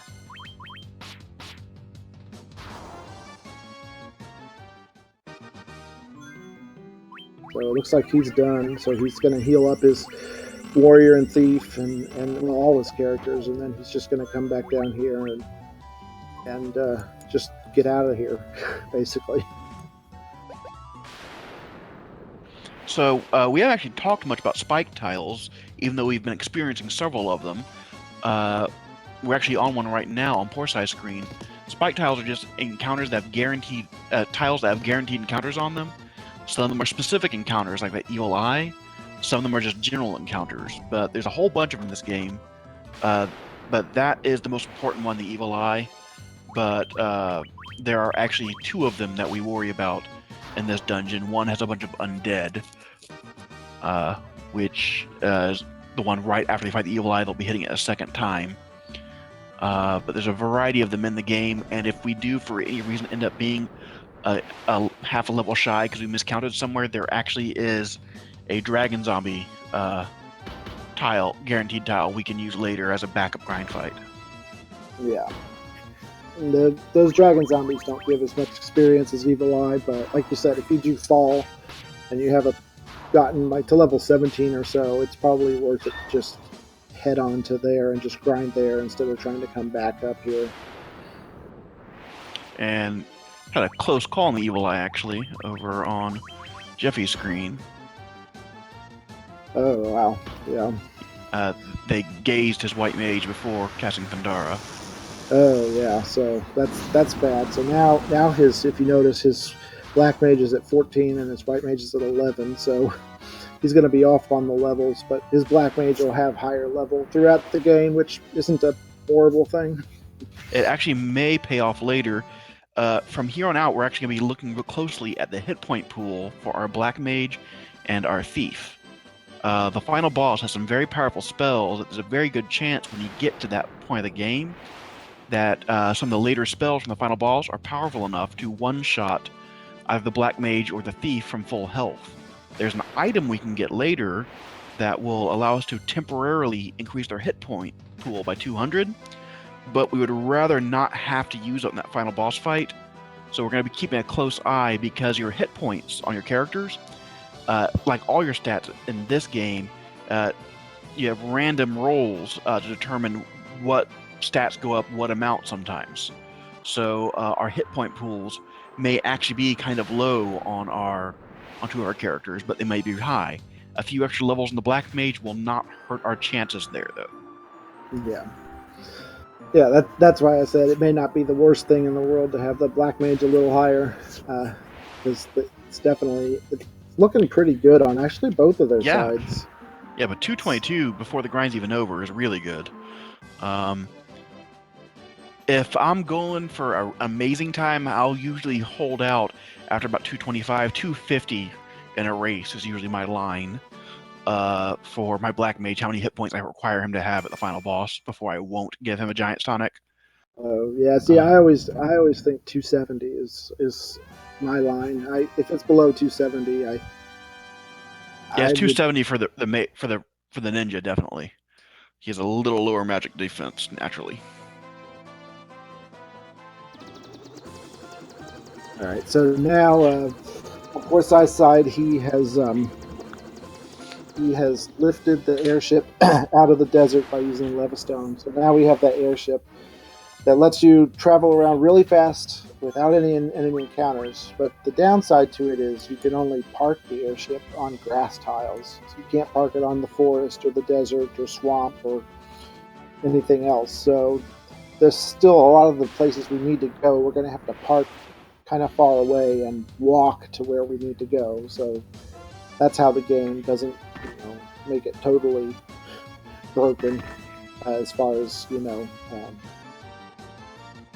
So it looks like he's done. So he's going to heal up his warrior and thief and all his characters, and then he's just going to come back down here and just get out of here, basically. So we haven't actually talked much about spike tiles, even though we've been experiencing several of them. We're actually on one right now on PoorScythe's screen. Spike tiles are just encounters that have guaranteed tiles that have guaranteed encounters on them. Some of them are specific encounters, like that evil eye. Some of them are just general encounters. But there's a whole bunch of them in this game. But that is the most important one, the evil eye. But there are actually two of them that we worry about in this dungeon. One has a bunch of undead, which is the one right after they fight the evil eye. They'll be hitting it a second time. But there's a variety of them in the game, and if we do for any reason end up being a half a level shy because we miscounted somewhere, there actually is a dragon zombie guaranteed tile we can use later as a backup grind fight. Yeah. Those dragon zombies don't give as much experience as evil eye, but like you said, if you do fall and you have gotten like to level 17 or so, it's probably worth it to just head on to there and just grind there instead of trying to come back up here. And had a close call on the evil eye actually over on Jeffy's screen. Oh wow, yeah. They gazed his white mage before casting Thundara. Oh yeah, so that's bad. So now his, if you notice, his black mage is at 14 and his white mage is at 11. So he's going to be off on the levels, but his black mage will have higher level throughout the game, which isn't a horrible thing. It actually may pay off later. From here on out, we're actually going to be looking real closely at the hit point pool for our black mage and our thief. The final boss has some very powerful spells. There's a very good chance when you get to that point of the game that some of the later spells from the final boss are powerful enough to one-shot either the Black Mage or the Thief from full health. There's an item we can get later that will allow us to temporarily increase their hit point pool by 200, but we would rather not have to use it in that final boss fight. So we're going to be keeping a close eye because your hit points on your characters, like all your stats in this game, you have random rolls to determine what stats go up what amount sometimes. So our hit point pools may actually be kind of low on onto our characters, but they may be high. A few extra levels in the Black Mage will not hurt our chances there, though. Yeah, that's why I said it may not be the worst thing in the world to have the Black Mage a little higher, because it's definitely looking pretty good on actually both of their sides. Yeah, but 222 before the grind's even over is really good. If I'm going for an amazing time, I'll usually hold out after about 225, 250 in a race is usually my line for my Black Mage, how many hit points I require him to have at the final boss before I won't give him a Giant Tonic. Oh yeah, see, I always think 270 is my line. If it's below 270, it's 270 for the ninja, definitely. He has a little lower magic defense naturally. All right, so now on PoorScythe's side, he has lifted the airship out of the desert by using Levistone. So now we have that airship that lets you travel around really fast without any enemy encounters. But the downside to it is you can only park the airship on grass tiles. So you can't park it on the forest or the desert or swamp or anything else. So there's still a lot of the places we need to go. We're going to have to park kind of far away and walk to where we need to go. So that's how the game doesn't, make it totally broken as far as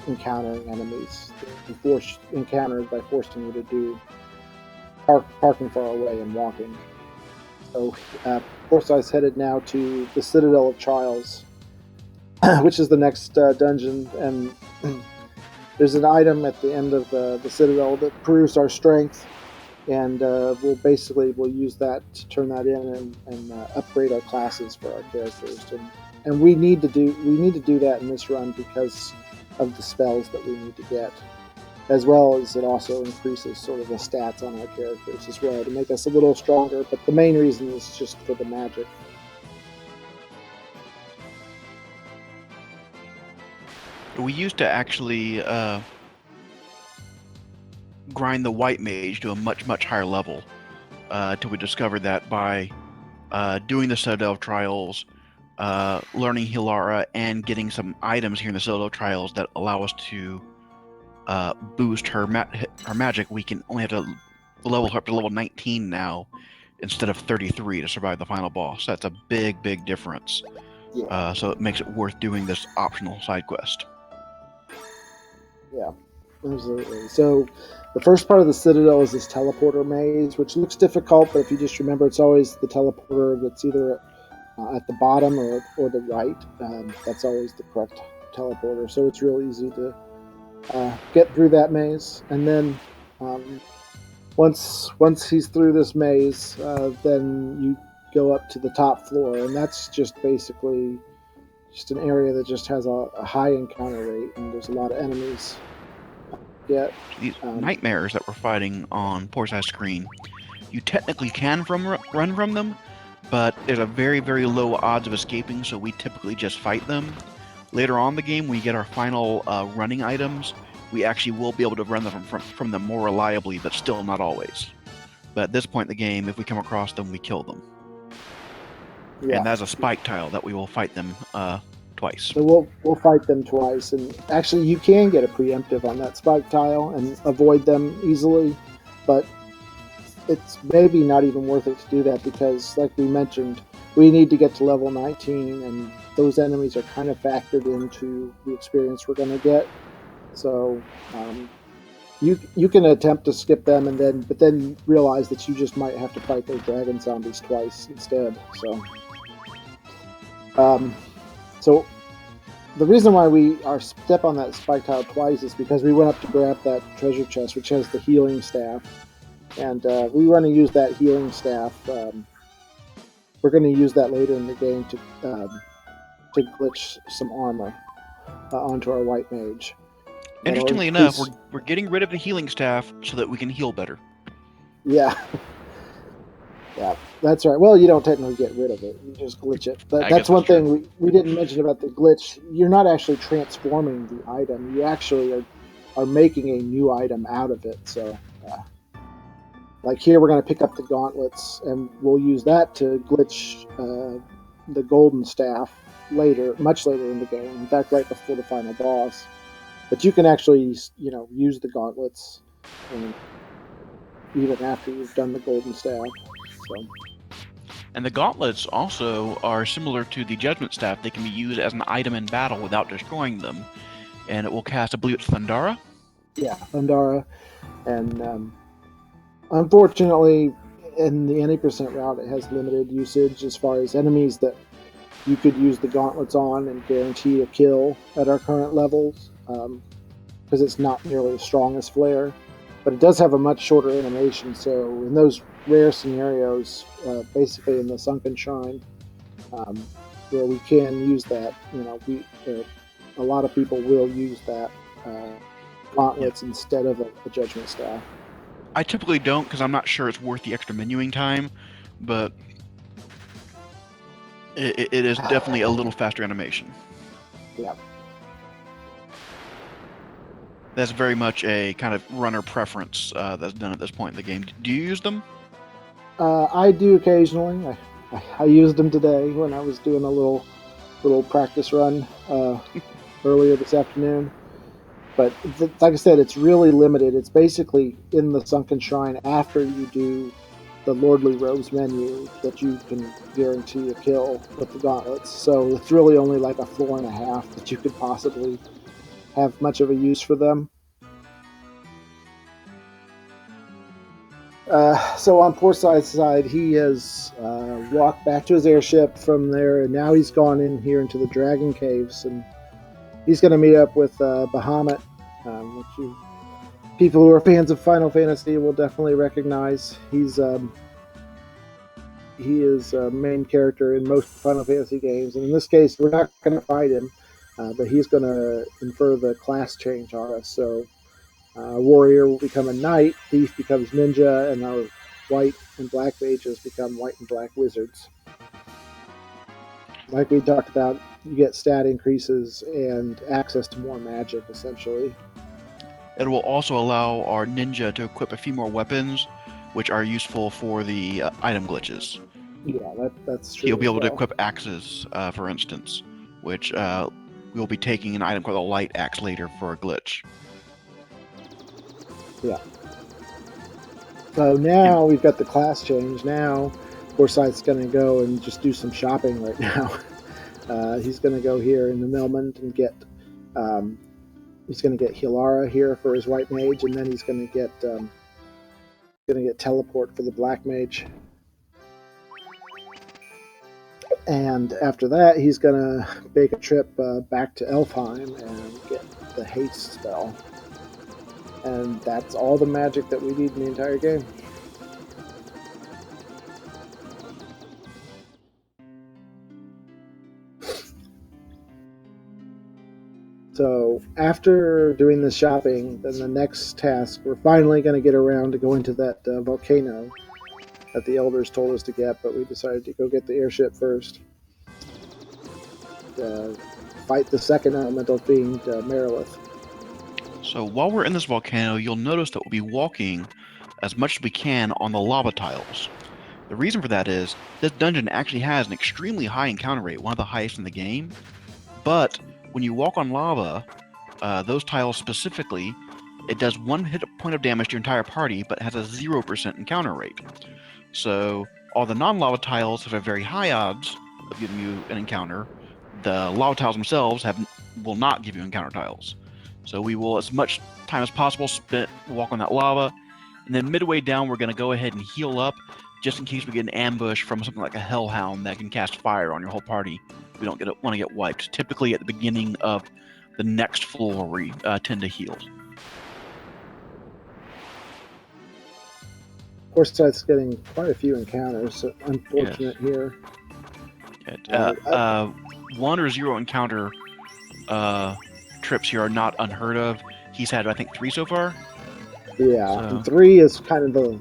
encountering enemies. Encountered by forcing you to do parking far away and walking. So PoorScythe's headed now to the Citadel of Trials, which is the next dungeon, and there's an item at the end of the Citadel that proves our strength, and we'll use that to turn that in and upgrade our classes for our characters, and we need to do that in this run because of the spells that we need to get, as well as it also increases sort of the stats on our characters as well to make us a little stronger. But the main reason is just for the magic. We used to actually grind the White Mage to a much higher level till we discovered that by doing the Citadel Trials, learning Hilara, and getting some items here in the Citadel Trials that allow us to boost her magic, we can only have to level her up to level 19 now instead of 33 to survive the final boss. That's a big difference. Yeah. So it makes it worth doing this optional side quest. Yeah, absolutely. So the first part of the Citadel is this teleporter maze, which looks difficult, but if you just remember, it's always the teleporter that's either at the bottom or the right. That's always the correct teleporter. So it's real easy to get through that maze. And then once he's through this maze, then you go up to the top floor, and that's just basically just an area that just has a high encounter rate, and there's a lot of enemies. These nightmares that we're fighting on PoorScythe's screen, you technically can run from them, but there's a very low odds of escaping, so we typically just fight them. Later on in the game, we get our final running items. We actually will be able to run them from them more reliably, but still not always. But at this point in the game, if we come across them, we kill them. Yeah. And that's a spike tile that we will fight them twice. So we'll fight them twice, and actually you can get a preemptive on that spike tile and avoid them easily, but it's maybe not even worth it to do that because, like we mentioned, we need to get to level 19, and those enemies are kind of factored into the experience we're going to get. So you can attempt to skip them but then realize that you just might have to fight those dragon zombies twice instead. Um, so the reason why we are step on that spike tile twice is because we went up to grab that treasure chest, which has the healing staff, and we want to use that healing staff. We're going to use that later in the game to glitch some armor onto our white mage. That'll Interestingly enough, increase. we're getting rid of the healing staff so that we can heal better. Yeah. Yeah, that's right. Well, you don't technically get rid of it; you just glitch it. But I that's guess one that's true. thing we didn't mention about the glitch. You're not actually transforming the item; you actually are making a new item out of it. So, like here, we're going to pick up the gauntlets, and we'll use that to glitch the golden staff later, much later in the game. In fact, right before the final boss. But you can actually, use the gauntlets, and even after you've done the golden staff. So. And the gauntlets also are similar to the judgment staff. They can be used as an item in battle without destroying them. And it will cast, I believe it's Thundara? Yeah, Thundara. And unfortunately, in the any percent route, it has limited usage as far as enemies that you could use the gauntlets on and guarantee a kill at our current levels, because it's not nearly as strong as Flare. But it does have a much shorter animation, so in those rare scenarios, basically in the Sunken Shrine, um, where we can use that, a lot of people will use that gauntlets instead of a judgment staff. I typically don't because I'm not sure it's worth the extra menuing time, but it is definitely a little faster animation. Yeah. That's very much a kind of runner preference that's done at this point in the game. Do you use them? I do occasionally. I used them today when I was doing a little practice run earlier this afternoon. But like I said, it's really limited. It's basically in the Sunken Shrine after you do the Lordly Robes menu that you can guarantee a kill with the gauntlets. So it's really only like a floor and a half that you could possibly have much of a use for them. So on PoorScythe's side, he has walked back to his airship from there, and now he's gone in here into the Dragon Caves, and he's going to meet up with Bahamut, which people who are fans of Final Fantasy will definitely recognize. He is a main character in most Final Fantasy games, and in this case, we're not going to fight him, but he's going to infer the class change on us. So warrior will become a knight, thief becomes ninja, and our white and black mages become white and black wizards. Like we talked about, you get stat increases and access to more magic, essentially. It will also allow our ninja to equip a few more weapons, which are useful for the item glitches. Yeah, that's true. He'll be able to well. equip axes, for instance, which we'll be taking an item called a light axe later for a glitch. Yeah. So now we've got the class change. Now, Forsyth's going to go and just do some shopping right now. He's going to go here in the Melmond and get. He's going to get Hilara here for his white mage, and then he's going to get teleport for the black mage. And after that, he's going to make a trip back to Elfheim and get the haste spell. And that's all the magic that we need in the entire game. So after doing the shopping, then the next task, we're finally going to get around to going to that volcano that the elders told us to get, but we decided to go get the airship first. Fight the second elemental fiend, Marilith. So while we're in this volcano, you'll notice that we'll be walking as much as we can on the lava tiles. The reason for that is this dungeon actually has an extremely high encounter rate, one of the highest in the game. But when you walk on lava, those tiles specifically, it does 1 hit point of damage to your entire party, but has a 0% encounter rate. So all the non-lava tiles have a very high odds of giving you an encounter. The lava tiles themselves will not give you encounter tiles. So we will, as much time as possible, walk on that lava, and then midway down, we're going to go ahead and heal up, just in case we get an ambush from something like a hellhound that can cast fire on your whole party. We don't want to get wiped. Typically, at the beginning of the next floor, we tend to heal. PoorScythe's getting quite a few encounters, so unfortunate here. One or zero encounter trips here are not unheard of. He's had, I think, 3 so far. Yeah, so. And 3 is kind of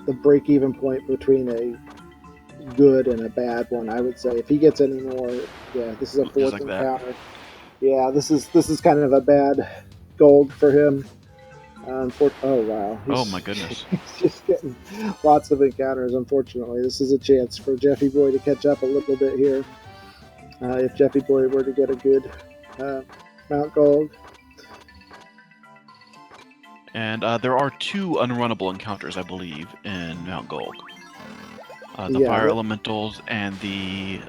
the break-even point between a good and a bad one, I would say. If he gets any more, yeah, this is a 4th encounter. That. Yeah, this is kind of a bad gold for him. Oh wow! Oh my goodness! He's just getting lots of encounters. Unfortunately, this is a chance for Jeffyboy to catch up a little bit here. If Jeffyboy were to get a good Mount Gold. And there are 2 unrunnable encounters, I believe, in Mount Gold. The fire elementals and the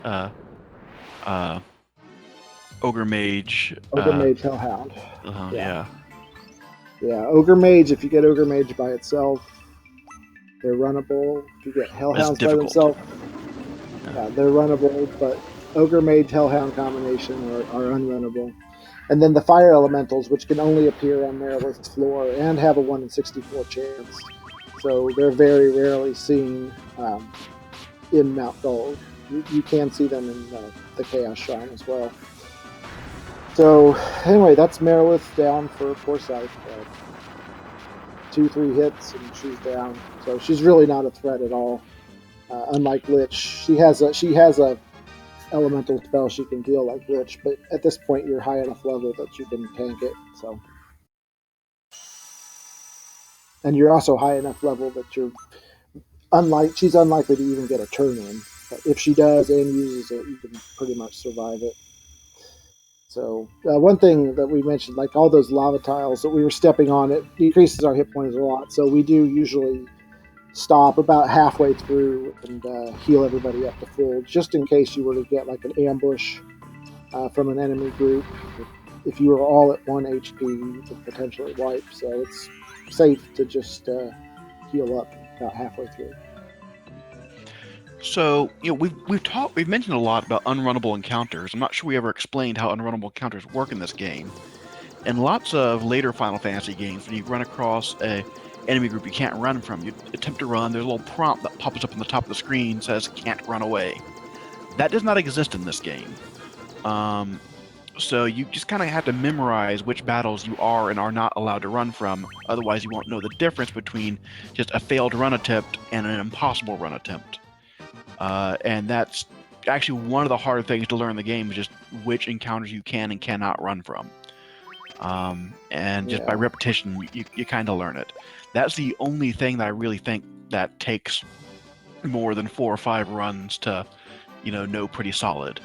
ogre mage. Ogre mage hellhound. Yeah. Yeah, Ogre Mage, if you get Ogre Mage by itself, they're runnable. If you get Hellhounds by themselves, they're runnable, but Ogre Mage Hellhound combination are unrunnable. And then the Fire Elementals, which can only appear on Merilith's floor and have a 1 in 64 chance. So they're very rarely seen in Mount Gold. You can see them in the Chaos Shrine as well. So, anyway, that's Merilith down for PoorScythe. 2-3 hits and she's down. So she's really not a threat at all. Unlike Lich, she has a elemental spell she can deal like Lich, but at this point you're high enough level that you can tank it. So, and you're also high enough level that she's unlikely to even get a turn in. But if she does and uses it, you can pretty much survive it. So one thing that we mentioned, like all those lava tiles that we were stepping on, it decreases our hit points a lot. So we do usually stop about halfway through and heal everybody up to full, just in case you were to get like an ambush from an enemy group. If you were all at 1 HP, you could potentially wipe. So it's safe to just heal up about halfway through. So, we've mentioned a lot about unrunnable encounters. I'm not sure we ever explained how unrunnable encounters work in this game. In lots of later Final Fantasy games, when you run across a enemy group you can't run from, you attempt to run, there's a little prompt that pops up on the top of the screen, says, "Can't run away." That does not exist in this game. So you just kind of have to memorize which battles you are and are not allowed to run from, otherwise you won't know the difference between just a failed run attempt and an impossible run attempt. And that's actually one of the hard things to learn in the game, is just which encounters you can and cannot run from. And just by repetition, you kind of learn it. That's the only thing that I really think that takes more than 4 or 5 runs to, know pretty solid.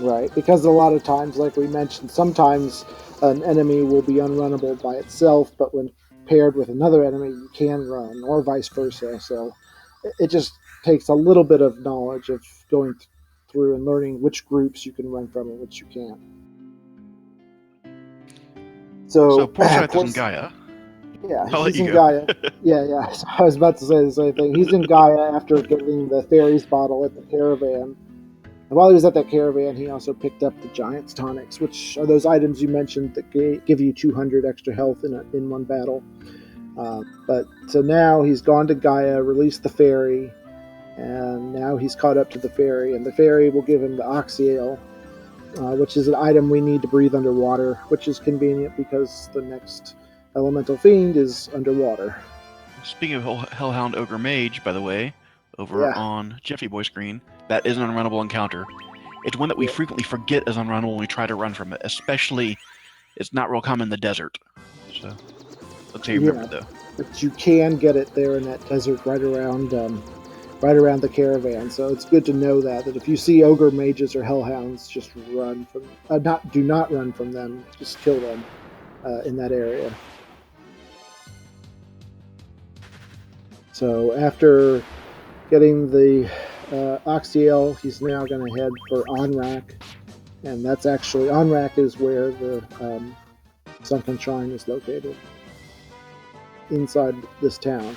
Right, because a lot of times, like we mentioned, sometimes an enemy will be unrunnable by itself, but when paired with another enemy, you can run, or vice versa. So it just takes a little bit of knowledge of going through and learning which groups you can run from and which you can't. So PoorScythe is in Gaia. Yeah, he's in Gaia. Yeah. So I was about to say the same thing. He's in Gaia after getting the Fairies bottle at the caravan. And while he was at that caravan, he also picked up the Giant's Tonics, which are those items you mentioned that give you 200 extra health in one battle. But so now he's gone to Gaia, released the fairy, and now he's caught up to the fairy, and the fairy will give him the Oxyale, which is an item we need to breathe underwater, which is convenient because the next elemental fiend is underwater. Speaking of Hellhound Ogre Mage, by the way, over on Jeffyboy screen, that is an unrunnable encounter. It's one that we frequently forget is unrunnable when we try to run from it, especially it's not real common in the desert. So let's say you remember though. But you can get it there in that desert right around the caravan. So it's good to know that if you see ogre mages or hellhounds, just run from do not run from them. Just kill them in that area. So after getting the Oxyale, he's now going to head for Onrak, and that's actually Onrak is where the Sunken Shrine is located inside this town.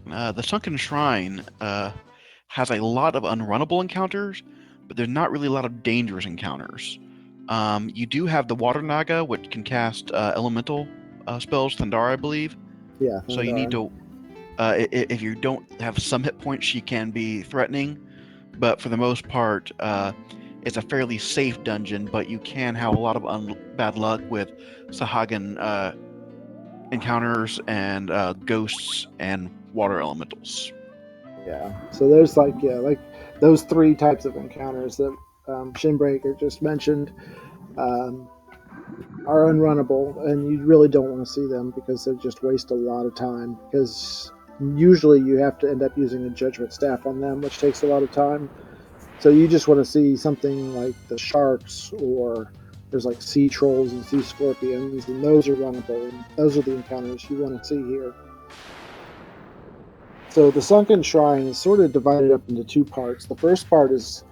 The Sunken Shrine has a lot of unrunnable encounters, but there's not really a lot of dangerous encounters. You do have the Water Naga, which can cast elemental spells, Thundara, I believe. Yeah, So you need to, if you don't have some hit points, she can be threatening. But for the most part, it's a fairly safe dungeon, but you can have a lot of bad luck with Sahagan encounters and ghosts and water elementals. Yeah. So there's like those three types of encounters that Shinbreaker just mentioned are unrunnable, and you really don't want to see them because they just waste a lot of time. Because usually you have to end up using a judgment staff on them, which takes a lot of time. So you just want to see something like the sharks, or there's like sea trolls and sea scorpions, and those are runnable. And those are the encounters you want to see here. So the Sunken Shrine is sort of divided up into two parts. The first part is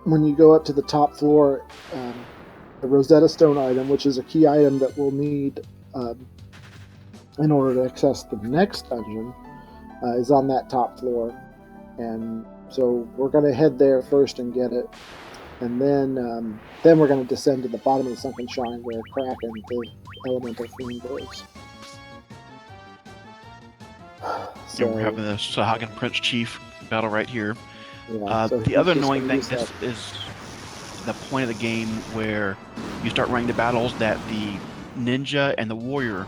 when you go up to the top floor, the Rosetta Stone item, which is a key item that we'll need in order to access the next dungeon, is on that top floor. And so we're going to head there first and get it. And then we're going to descend to the bottom of the Sunken Shrine where Kraken, the elemental fiend, lives. So we're having the Sahagan Prince Chief battle right here. Yeah, so the other annoying thing, this is the point of the game where you start running the battles that the ninja and the warrior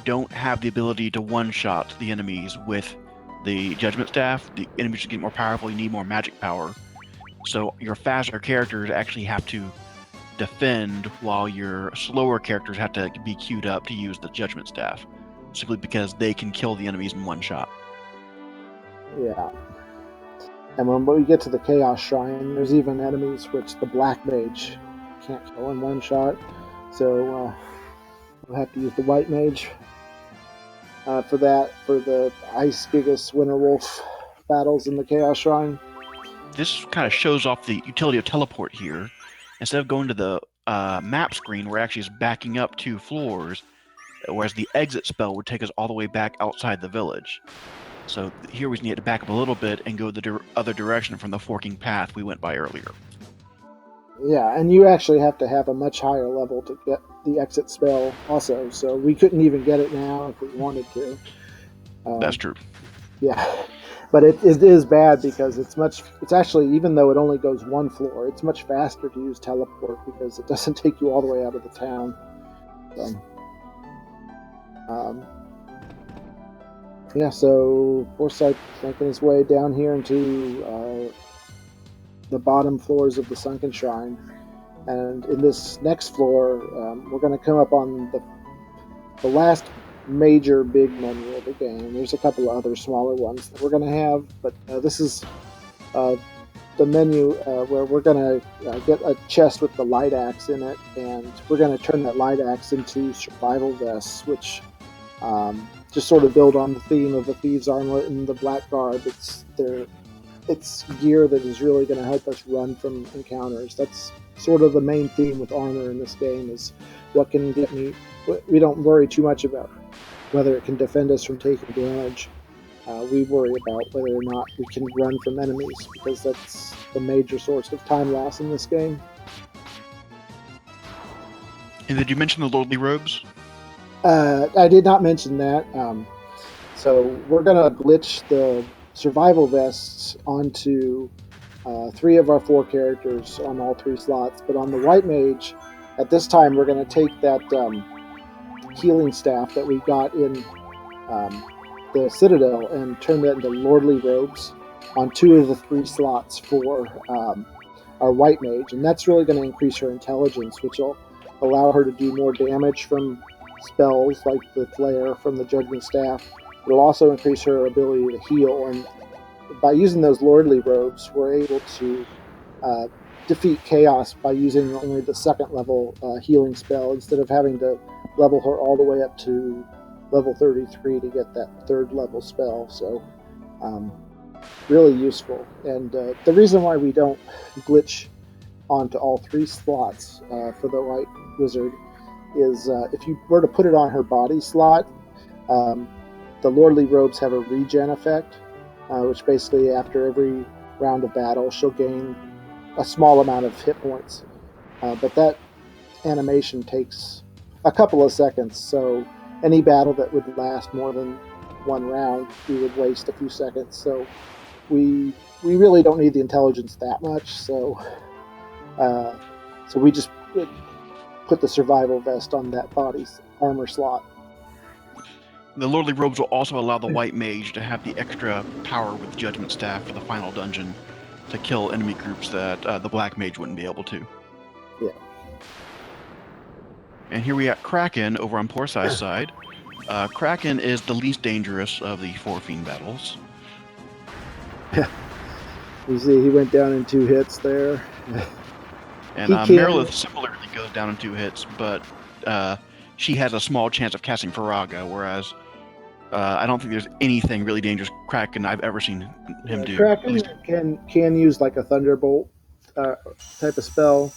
don't have the ability to one-shot the enemies with the judgment staff. The enemies just get more powerful, you need more magic power. So your faster characters actually have to defend while your slower characters have to be queued up to use the judgment staff, simply because they can kill the enemies in one shot. Yeah. And when we get to the Chaos Shrine, there's even enemies which the Black Mage can't kill in one shot. So we'll have to use the White Mage for that, for the Ice Gigas Winter Wolf battles in the Chaos Shrine. This kind of shows off the utility of teleport here. Instead of going to the map screen, we're actually just backing up 2 floors, whereas the exit spell would take us all the way back outside the village. So here we need to back up a little bit and go the other direction from the forking path we went by earlier. Yeah, and you actually have to have a much higher level to get the exit spell also, so we couldn't even get it now if we wanted to. That's true. Yeah, but it is bad because it's actually, even though it only goes 1 floor, it's much faster to use teleport because it doesn't take you all the way out of the town. So, so PoorScythe making his way down here into the bottom floors of the Sunken Shrine. And in this next floor, we're going to come up on the last major big menu of the game. There's a couple of other smaller ones that we're going to have, but this is the menu where we're going to get a chest with the light axe in it, and we're going to turn that light axe into survival vests, which just sort of build on the theme of the thieves' armlet and the black garb. It's gear that is really going to help us run from encounters. That's sort of the main theme with armor in this game, is what can get me. We don't worry too much about whether it can defend us from taking damage. We worry about whether or not we can run from enemies, because that's the major source of time loss in this game. And did you mention the lordly robes? I did not mention that. So we're going to glitch the survival vests onto 3 of our 4 characters on all 3 slots, but on the White Mage, at this time we're going to take that healing staff that we got in the Citadel and turn that into lordly robes on 2 of the 3 slots for our White Mage, and that's really going to increase her intelligence, which will allow her to do more damage from spells like the flare from the Judgment Staff. It'll also increase her ability to heal, and by using those lordly robes, we're able to defeat chaos by using only the 2nd level healing spell, instead of having to level her all the way up to level 33 to get that 3rd level spell. So really useful. And the reason why we don't glitch onto all 3 slots for the white wizard is if you were to put it on her body slot, um, the lordly robes have a regen effect, which basically after every round of battle she'll gain a small amount of hit points. But that animation takes a couple of seconds, so any battle that would last more than 1 round, we would waste a few seconds. So we really don't need the intelligence that much. So we just put the survival vest on that body's armor slot. The lordly robes will also allow the white mage to have the extra power with judgment staff for the final dungeon to kill enemy groups that the black mage wouldn't be able to. Yeah. And here we got Kraken over on PoorScythe's side. Kraken is the least dangerous of the 4 fiend battles. You see, he went down in 2 hits there. And Merilith similarly goes down in 2 hits, but she has a small chance of casting Faraga, whereas I don't think there's anything really dangerous Kraken I've ever seen him do. Kraken can use like a Thunderbolt type of spell.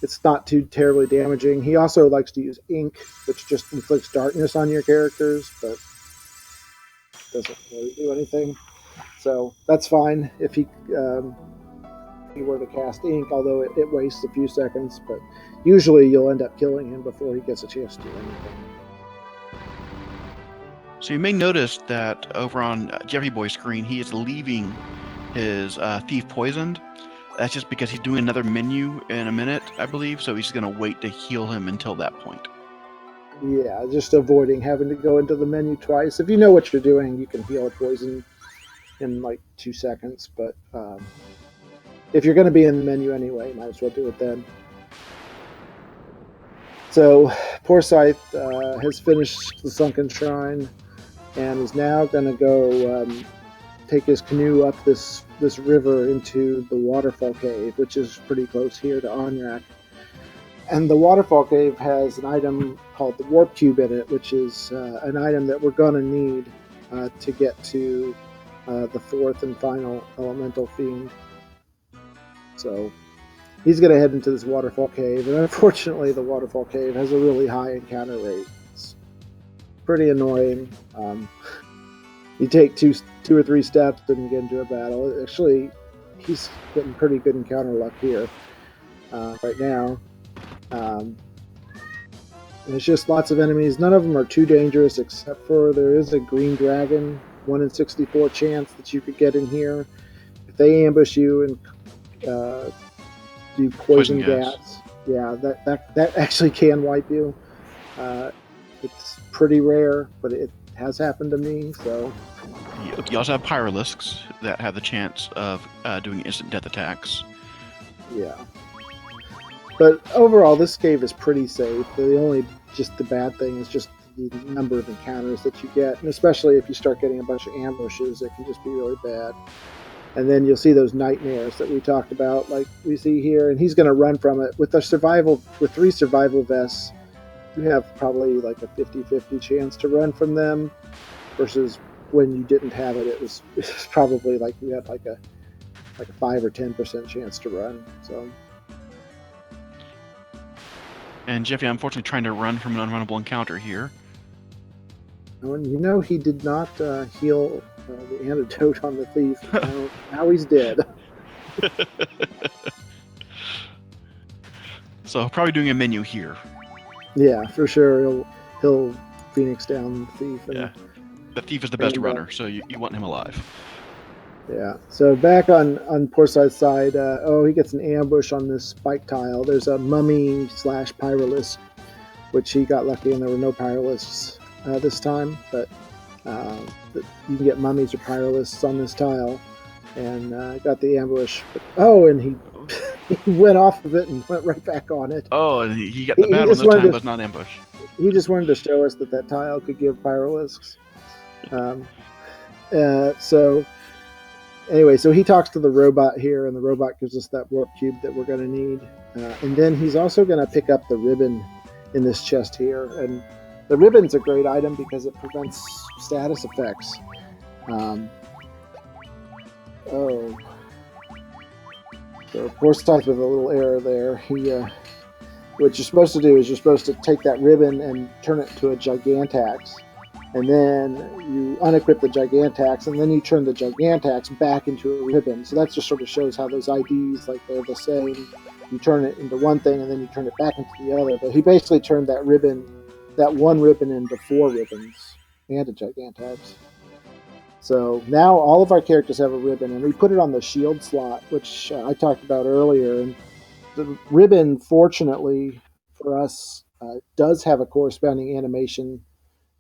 It's not too terribly damaging. He also likes to use Ink, which just inflicts darkness on your characters, but doesn't really do anything. So that's fine if he were to cast Ink, although it wastes a few seconds, but usually you'll end up killing him before he gets a chance to do anything. So you may notice that over on Jeffyboy's screen, he is leaving his Thief poisoned. That's just because he's doing another menu in a minute, I believe, so he's going to wait to heal him until that point. Yeah, just avoiding having to go into the menu twice. If you know what you're doing, you can heal a poison in like 2 seconds, but if you're going to be in the menu anyway, might as well do it then. So PoorScythe has finished the Sunken Shrine and is now going to go take his canoe up this river into the Waterfall Cave, which is pretty close here to Onrak. And the Waterfall Cave has an item called the Warp Cube in it, which is an item that we're going to need to get to the 4th and final Elemental Fiend. So he's going to head into this Waterfall Cave, and unfortunately the Waterfall Cave has a really high encounter rate. It's pretty annoying. You take two or three steps and you get into a battle. Actually, he's getting pretty good encounter luck here right now. And it's just lots of enemies. None of them are too dangerous, except for there is a green dragon, 1 in 64 chance that you could get in here. If they ambush you and do poison gas, yeah, that actually can wipe you. It's pretty rare, but it has happened to me. So you also have Pyralisks that have the chance of doing instant death attacks. Yeah. But overall, this cave is pretty safe. The bad thing is just the number of encounters that you get, and especially if you start getting a bunch of ambushes, it can just be really bad. And then you'll see those nightmares that we talked about, like we see here, and he's going to run from it. With 3 survival vests, you have probably like a 50-50 chance to run from them, versus when you didn't have it, it was probably like you had like a 5 or 10% chance to run. So. And Jeffy, unfortunately, trying to run from an unrunnable encounter here. And he did not heal the antidote on the thief. Now he's dead. So probably doing a menu here. Yeah, for sure. He'll Phoenix down the thief. Yeah, the thief is the best runner, so you want him alive. Yeah. So back on PoorScythe's side, he gets an ambush on this spike tile. There's a mummy / pyralisk, which he got lucky and there were no pyralisks this time, but you can get mummies or pyralisks on this tile, and got the ambush. And he went off of it and went right back on it. Oh, and he got the bad one this time, but not ambush. He just wanted to show us that tile could give pyralisks. Anyway, so he talks to the robot here, and the robot gives us that warp cube that we're going to need. And then he's also going to pick up the ribbon in this chest here. And the ribbon's a great item because it prevents status effects. So PoorScythe with a little error there. What you're supposed to do is you're supposed to take that ribbon and turn it into a Gigantax. And then you unequip the Gigantax, and then you turn the Gigantax back into a ribbon. So that just sort of shows how those IDs, like they're the same. You turn it into one thing, and then you turn it back into the other. But he basically turned that one ribbon into 4 ribbons and a Gigantax. So now all of our characters have a ribbon, and we put it on the shield slot, which I talked about earlier. And the ribbon, fortunately for us, does have a corresponding animation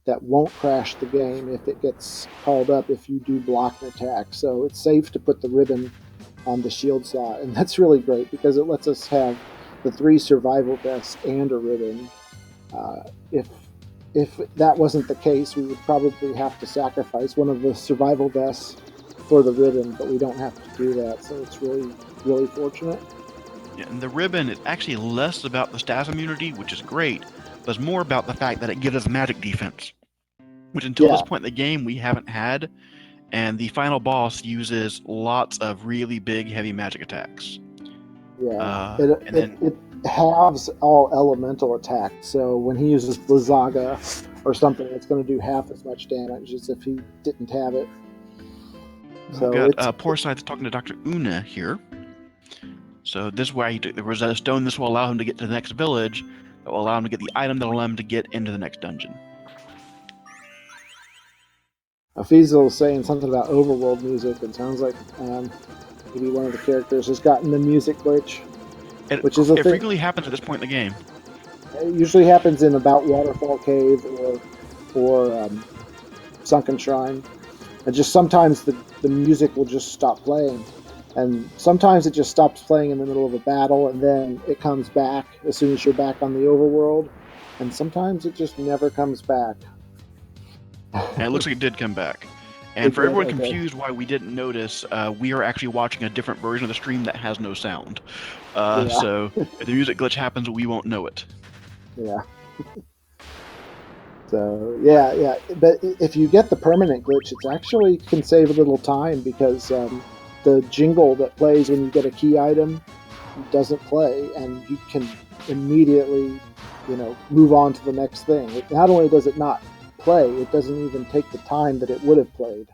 that won't crash the game if it gets called up if you do block an attack. So it's safe to put the ribbon on the shield slot, and that's really great because it lets us have the 3 survival vests and a ribbon. If that wasn't the case, we would probably have to sacrifice one of the survival vests for the ribbon, but we don't have to do that, so it's really, really fortunate. Yeah, and the ribbon is actually less about the status immunity, which is great, but it's more about the fact that it gives us magic defense, which until this point in the game we haven't had, and the final boss uses lots of really big, heavy magic attacks. Yeah, it halves all elemental attacks, so when he uses Blizzaga or something, it's going to do half as much damage as if he didn't have it. So we've got PoorScythe talking to Dr. Una here. So this is where he took the Rosetta Stone. This will allow him to get to the next village. That will allow him to get the item that will allow him to get into the next dungeon. Fiesel is saying something about overworld music. It sounds like maybe one of the characters has gotten the music glitch, which is a thing. It frequently happens at this point in the game. It usually happens in about Waterfall Cave or Sunken Shrine. And just sometimes the music will just stop playing. And sometimes it just stops playing in the middle of a battle, and then it comes back as soon as you're back on the overworld. And sometimes it just never comes back. And it looks like it did come back. And for everyone confused why we didn't notice, we are actually watching a different version of the stream that has no sound. So if the music glitch happens, we won't know it. Yeah. So, yeah. But if you get the permanent glitch, it actually can save a little time because the jingle that plays when you get a key item doesn't play, and you can immediately, move on to the next thing. Not only does it not play, it doesn't even take the time that it would have played.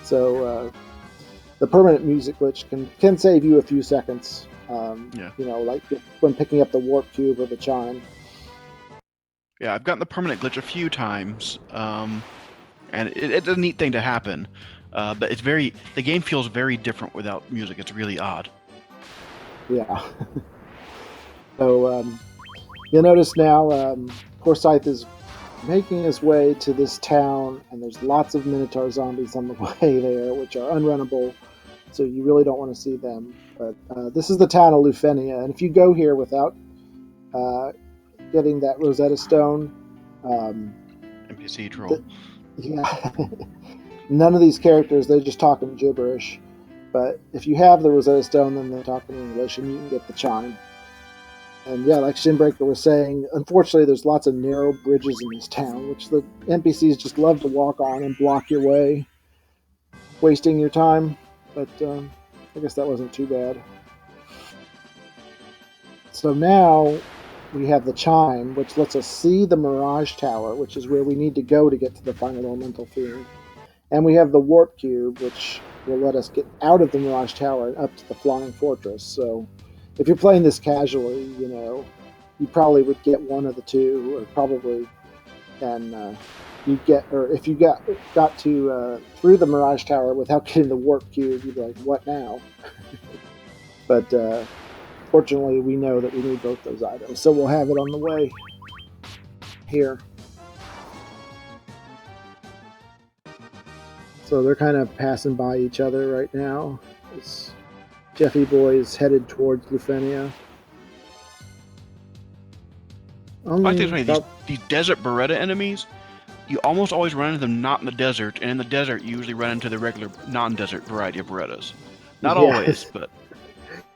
So the permanent music glitch can save you a few seconds. Like when picking up the warp cube or the chime. Yeah, I've gotten the permanent glitch a few times, and it's a neat thing to happen. But the game feels very different without music. It's really odd. Yeah. So you'll notice now PoorScythe is making his way to this town, and there's lots of Minotaur zombies on the way there, which are unrunnable, so you really don't want to see them. But this is the town of Lufenia, and if you go here without getting that Rosetta Stone... NPC troll. None of these characters, they're just talking gibberish. But if you have the Rosetta Stone, then they're talking English, and you can get the chime. And yeah, like Shinbreaker was saying, unfortunately there's lots of narrow bridges in this town, which the NPCs just love to walk on and block your way, wasting your time. But I guess that wasn't too bad. So now we have the chime, which lets us see the Mirage Tower, which is where we need to go to get to the final elemental field. And we have the warp cube, which will let us get out of the Mirage Tower and up to the Flying Fortress. So if you're playing this casually, you probably would get one of the two, or probably, and if you got to through the Mirage Tower without getting the warp cube, you'd be like, what now? But fortunately, we know that we need both those items, so we'll have it on the way here. So they're kind of passing by each other right now. Jeffyboy is headed towards Lufenia. I think these desert Beretta enemies, you almost always run into them not in the desert, and in the desert you usually run into the regular non-desert variety of Berettas. Not always, but...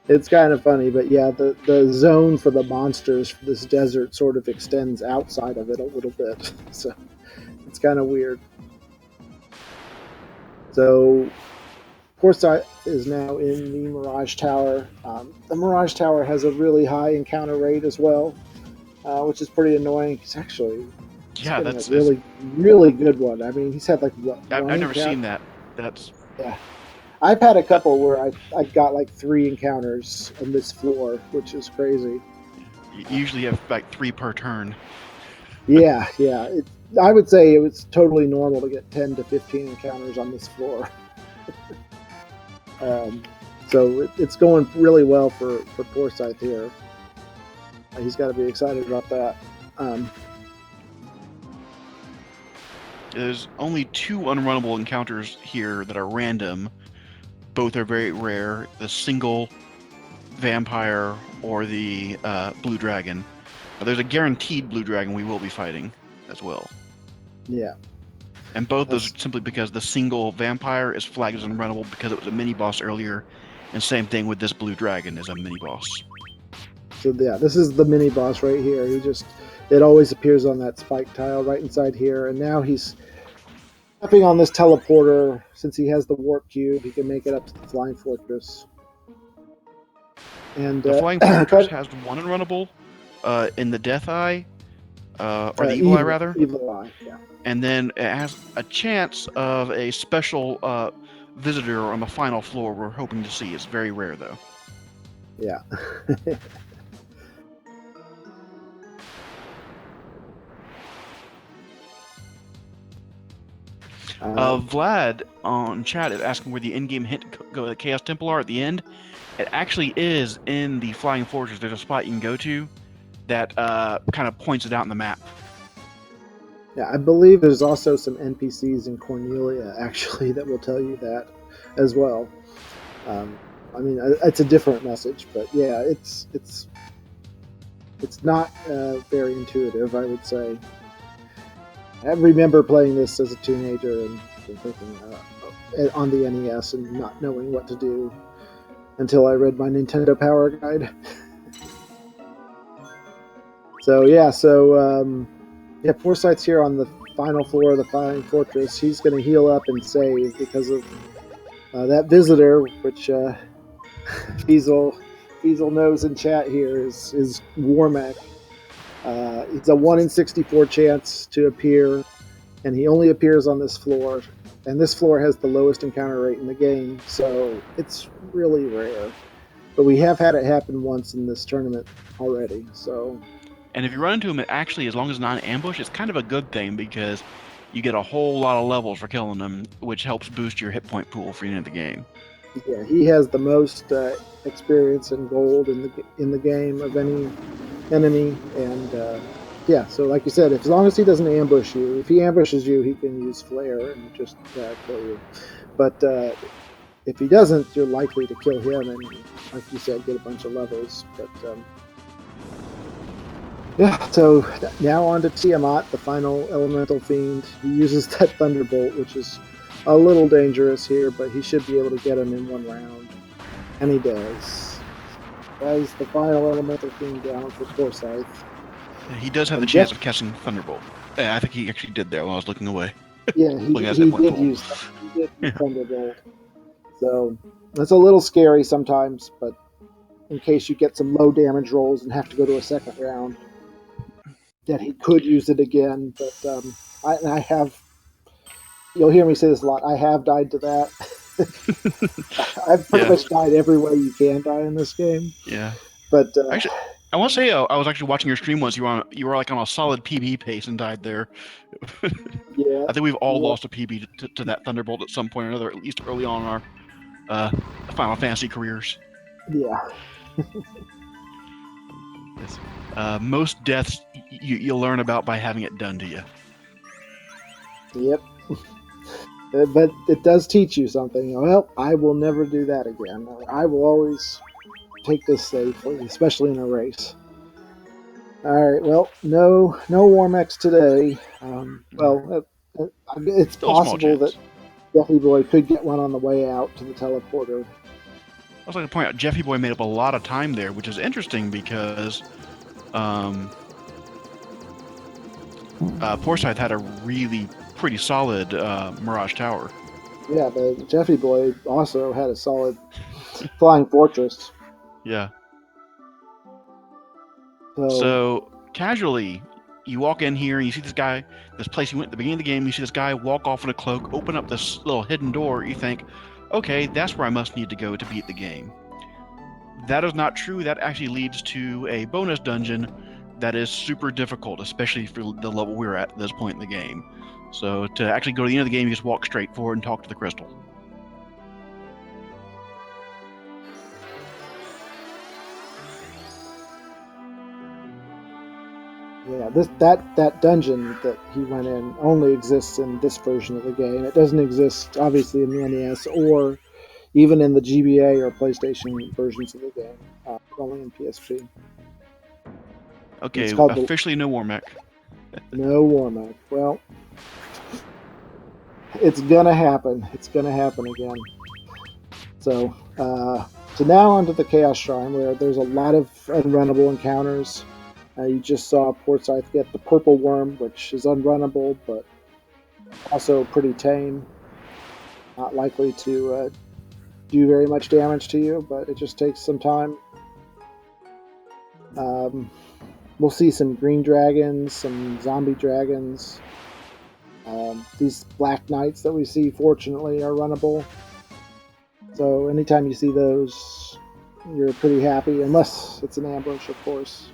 It's kind of funny, but yeah, the zone for the monsters for this desert sort of extends outside of it a little bit. So it's kind of weird. So PoorScythe is now in the Mirage Tower. The Mirage Tower has a really high encounter rate as well, which is pretty annoying. He's Yeah, getting a it's really, really good one. I mean, he's had like what, one I've never encounter? seen that. That's Yeah. I've had a that, couple where I got like 3 encounters on this floor, which is crazy. you usually have like 3 per turn. Yeah, yeah. I would say it was totally normal to get 10 to 15 encounters on this floor. Um, so it's going really well for PoorScythe here. He's got to be excited about that. There's only 2 unrunnable encounters here that are random. Both are very rare. The single vampire or the blue dragon. There's a guaranteed blue dragon we will be fighting as well. Yeah. And both those are simply because the single vampire is flagged as unrunnable because it was a mini boss earlier, and same thing with this blue dragon is a mini boss. So yeah, this is the mini boss right here. It always appears on that spike tile right inside here, and now he's stepping on this teleporter. Since he has the warp cube, he can make it up to the flying fortress. And the flying fortress has 1 unrunnable in the Death Eye, or the Evil Eye rather. Evil Eye, yeah. And then it has a chance of a special visitor on the final floor we're hoping to see. It's very rare though. Yeah. Vlad on chat is asking where the in-game hint go to the Chaos Temple are at the end. It actually is in the Flying Fortress. There's a spot you can go to that kind of points it out in the map. Yeah, I believe there's also some NPCs in Cornelia actually that will tell you that as well. I mean, it's a different message, but yeah, it's not very intuitive, I would say. I remember playing this as a teenager and thinking on the NES and not knowing what to do until I read my Nintendo Power Guide. So yeah, PoorScythe's here on the final floor of the Flying Fortress. He's going to heal up and save because of that visitor, which Fiesel knows in chat here is Warmech. It's a 1 in 64 chance to appear, and he only appears on this floor. And this floor has the lowest encounter rate in the game, so it's really rare. But we have had it happen once in this tournament already, so... And if you run into him, it actually, as long as it's not an ambush, it's kind of a good thing because you get a whole lot of levels for killing them, which helps boost your hit point pool for the end of the game. Yeah, he has the most experience and gold in the game of any enemy, and yeah. So, like you said, as long as he doesn't ambush you, if he ambushes you, he can use flare and just kill you. But if he doesn't, you're likely to kill him, and like you said, get a bunch of levels. But yeah, so now on to Tiamat, the final elemental fiend. He uses that thunderbolt, which is a little dangerous here, but he should be able to get him in 1 round. And he does. That is the final elemental fiend down for PoorScythe. He does have the chance of casting Thunderbolt. I think he actually did there while I was looking away. Yeah, he did use Thunderbolt. So that's a little scary sometimes, but in case you get some low damage rolls and have to go to a second round, that he could use it again. But I have, you'll hear me say this a lot, I have died to that. I've pretty much died every way you can die in this game. Yeah. But actually, I want to say I was actually watching your stream once. You were like on a solid PB pace and died there. Yeah. I think we've all lost a PB to that Thunderbolt at some point or another, at least early on in our Final Fantasy careers. Yeah. Yes. Most deaths you'll learn about by having it done to you. Yep. But it does teach you something. Well, I will never do that again. I will always take this safely, especially in a race. All right. Well, no Warmex today. It's Still possible that JeffyBoy could get one on the way out to the teleporter. I was like to point out, JeffyBoy made up a lot of time there, which is interesting because PoorScythe had a really pretty solid Mirage Tower. Yeah, but Jeffyboy also had a solid flying fortress. Yeah. So So casually, you walk in here and you see this guy, this place you went at the beginning of the game. You see this guy walk off in a cloak, open up this little hidden door. You think, okay, that's where I must need to go to beat the game. That is not true. That actually leads to a bonus dungeon that is super difficult, especially for the level we're at this point in the game. So to actually go to the end of the game, you just walk straight forward and talk to the crystal. yeah, that dungeon that he went in only exists in this version of the game. It doesn't exist obviously in the NES or even in the GBA or PlayStation versions of the game. Only in PSP. It's Okay, called the officially no Warmac. No Warmac. Well, it's gonna happen. It's gonna happen again. So, so now onto the Chaos Shrine, where there's a lot of unrunnable encounters. You just saw PoorScythe get the purple worm, which is unrunnable, but also pretty tame. Not likely to do very much damage to you, but it just takes some time. We'll see some green dragons, some zombie dragons. These black knights that we see, fortunately, are runnable. So anytime you see those, you're pretty happy, unless it's an ambush, of course,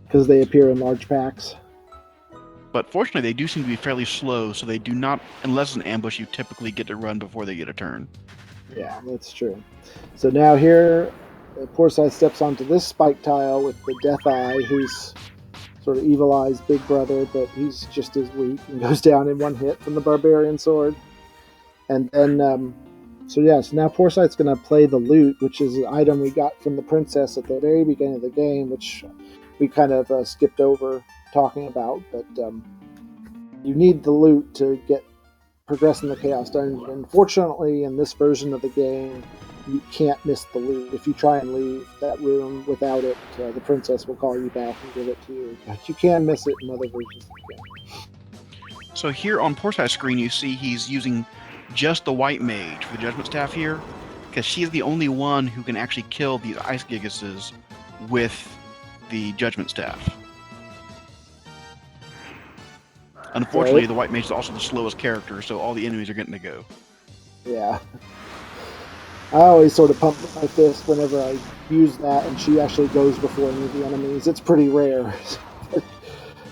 because they appear in large packs. But fortunately, they do seem to be fairly slow, so they do not, unless it's an ambush, you typically get to run before they get a turn. Yeah, that's true. So now here, PoorScythe steps onto this spike tile with the Death Eye, who's sort of Evil Eye's big brother, but he's just as weak and goes down in one hit from the Barbarian Sword. And then, so now PoorScythe's going to play the lute, which is an item we got from the princess at the very beginning of the game, which we kind of skipped over talking about. But you need the lute to progress in the Chaos Dungeon. Fortunately, in this version of the game, you can't miss the loot. If you try and leave that room without it, the princess will call you back and give it to you. But you can miss it in other versions of the game. So here on PoorScythe's screen, you see he's using just the white mage for the Judgment Staff here, because she's the only one who can actually kill these ice gigases with the Judgment Staff. Unfortunately, the white mage is also the slowest character, so all the enemies are getting to go. Yeah. I always sort of pump my fist whenever I use that, and she actually goes before any of the enemies. It's pretty rare.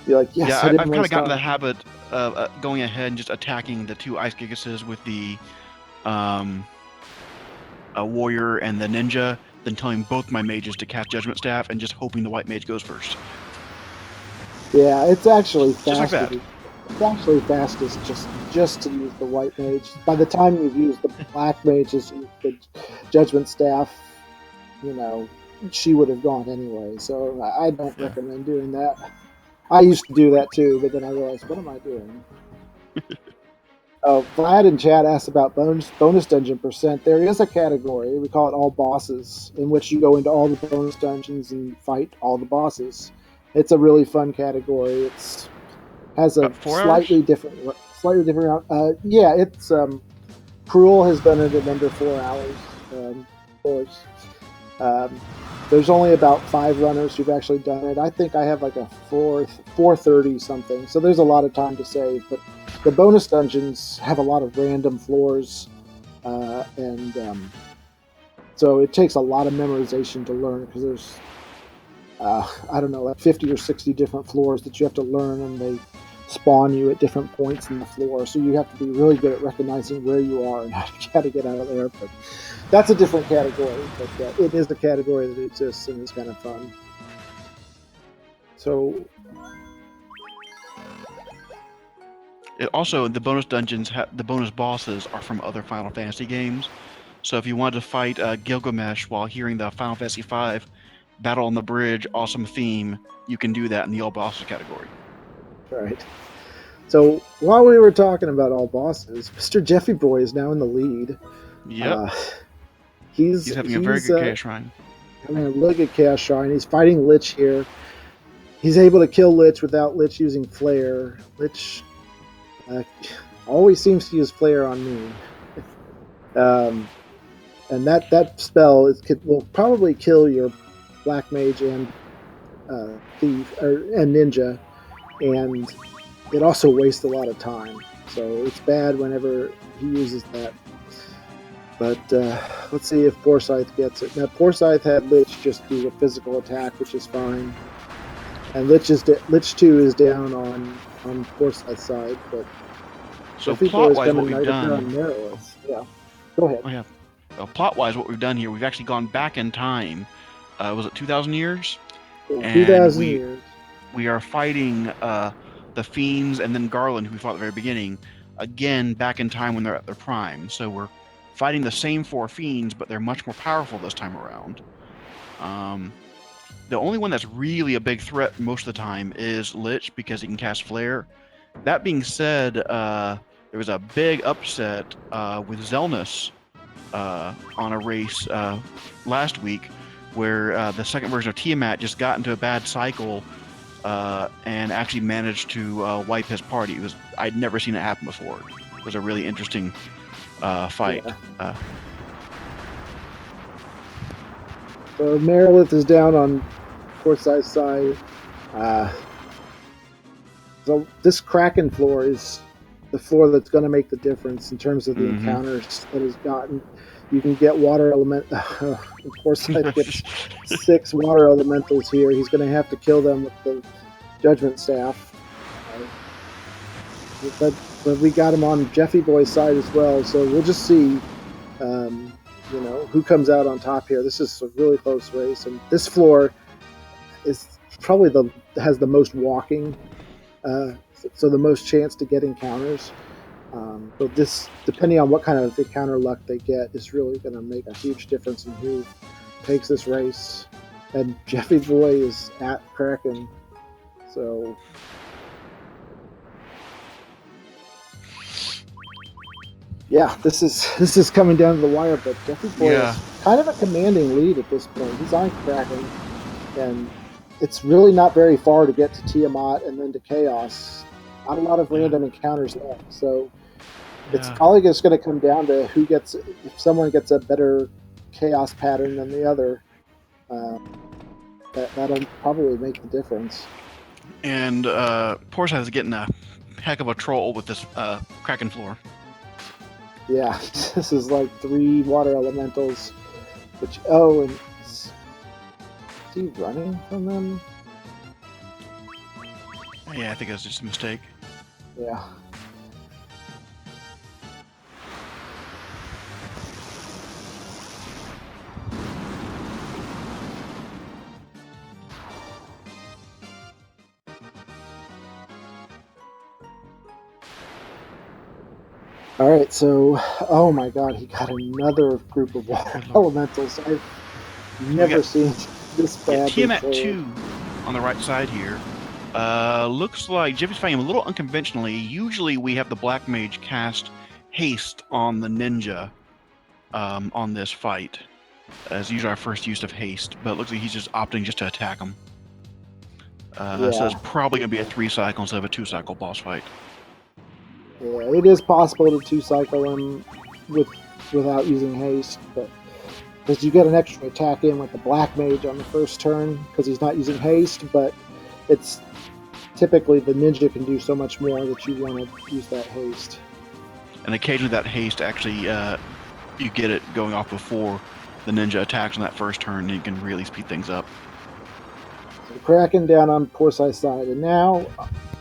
You're like, yes, yeah, I've kind of gotten the habit of going ahead and just attacking the two ice gigases with the a warrior and the ninja, then telling both my mages to cast Judgment Staff and just hoping the white mage goes first. Yeah, it's actually faster. Just like that. It's actually fastest just to use the white mage. By the time you've used the black mages, the Judgment Staff, she would have gone anyway. So I don't recommend doing that. I used to do that too, but then I realized, what am I doing? Vlad in chat asked about bonus dungeon percent. There is a category, we call it all bosses, in which you go into all the bonus dungeons and fight all the bosses. It's a really fun category. It's has a slightly different. Yeah, it's Cruel has done it in under 4 hours. Of course, there's only about 5 runners who've actually done it. I think I have like a 430 something. So there's a lot of time to save. But the bonus dungeons have a lot of random floors, and so it takes a lot of memorization to learn because there's I don't know, like 50 or 60 different floors that you have to learn, and they spawn you at different points in the floor. So you have to be really good at recognizing where you are and how to get out of there. But that's a different category. But it is a category that exists and is kind of fun. So It also, the bonus dungeons, the bonus bosses are from other Final Fantasy games. So if you wanted to fight Gilgamesh while hearing the Final Fantasy V Battle on the Bridge awesome theme, you can do that in the all bosses category. Right. So while we were talking about all bosses, MrJeffyboy is now in the lead. Yep. He's having a very good Chaos Shrine. Having a really good Chaos Shrine. He's fighting Lich here. He's able to kill Lich without Lich using Flare. Lich, always seems to use flare on me. And that spell will probably kill your black mage and thief and ninja, and it also wastes a lot of time. So it's bad whenever he uses that. But let's see if PoorScythe gets it. Now PoorScythe had Lich just do a physical attack, which is fine, and Lich 2 is down on PoorScythe's side, but So Jeffyboy is plot-wise, what coming we've right up done. on Marilith. Yeah, go ahead. Oh yeah. Plot-wise, what we've done here, we've actually gone back in time. Was it 2,000 years? Yeah, And 2,000 years. we are fighting the fiends and then Garland, who we fought at the very beginning, again back in time when they're at their prime. So we're fighting the same 4 fiends, but they're much more powerful this time around. The only one that's really a big threat most of the time is Lich, because he can cast Flare. That being said, there was a big upset with Zelnus on a race last week, where the second version of Tiamat just got into a bad cycle and actually managed to wipe his party. I'd never seen it happen before. It was a really interesting fight. Yeah. So Marilith is down on PoorScythe's side. So this Kraken floor is the floor that's going to make the difference in terms of the encounters that he's gotten. You can get water element. PoorScythe gets 6 water elementals here. He's going to have to kill them with the Judgment Staff. But we got him on Jeffyboy's side as well, so we'll just see who comes out on top here. This is a really close race, and this floor is probably has the most walking, so the most chance to get encounters. But this, depending on what kind of encounter luck they get, is really going to make a huge difference in who takes this race. And Jeffyboy is at Kraken, so. Yeah, this is coming down to the wire, but Jeffyboy is kind of a commanding lead at this point. He's on Kraken, and it's really not very far to get to Tiamat and then to Chaos. Not a lot of random encounters left, so it's probably just going to come down to if someone gets a better Chaos pattern than the other. That'll probably make the difference. And PoorScythe is getting a heck of a troll with this Kraken floor. Yeah, this is like 3 water elementals, and is he running from them? Yeah, I think that's just a mistake. Yeah. All right, so, oh my god, he got another group of water elementals. I've never seen this bad. Tiamat 2 on the right side here. Looks like Jeffy's fighting him a little unconventionally. Usually we have the Black Mage cast Haste on the Ninja on this fight. It's usually our first use of Haste, but it looks like he's just opting just to attack him. So it's probably going to be a 3-cycle instead of a 2-cycle boss fight. Yeah, it is possible to 2-cycle him without using haste, but because you get an extra attack in with the Black Mage on the first turn because he's not using haste, but it's typically the ninja can do so much more that you want to use that haste. And occasionally that haste actually, you get it going off before the ninja attacks on that first turn, and you can really speed things up. So Kraken down on PoorScythe's side, and now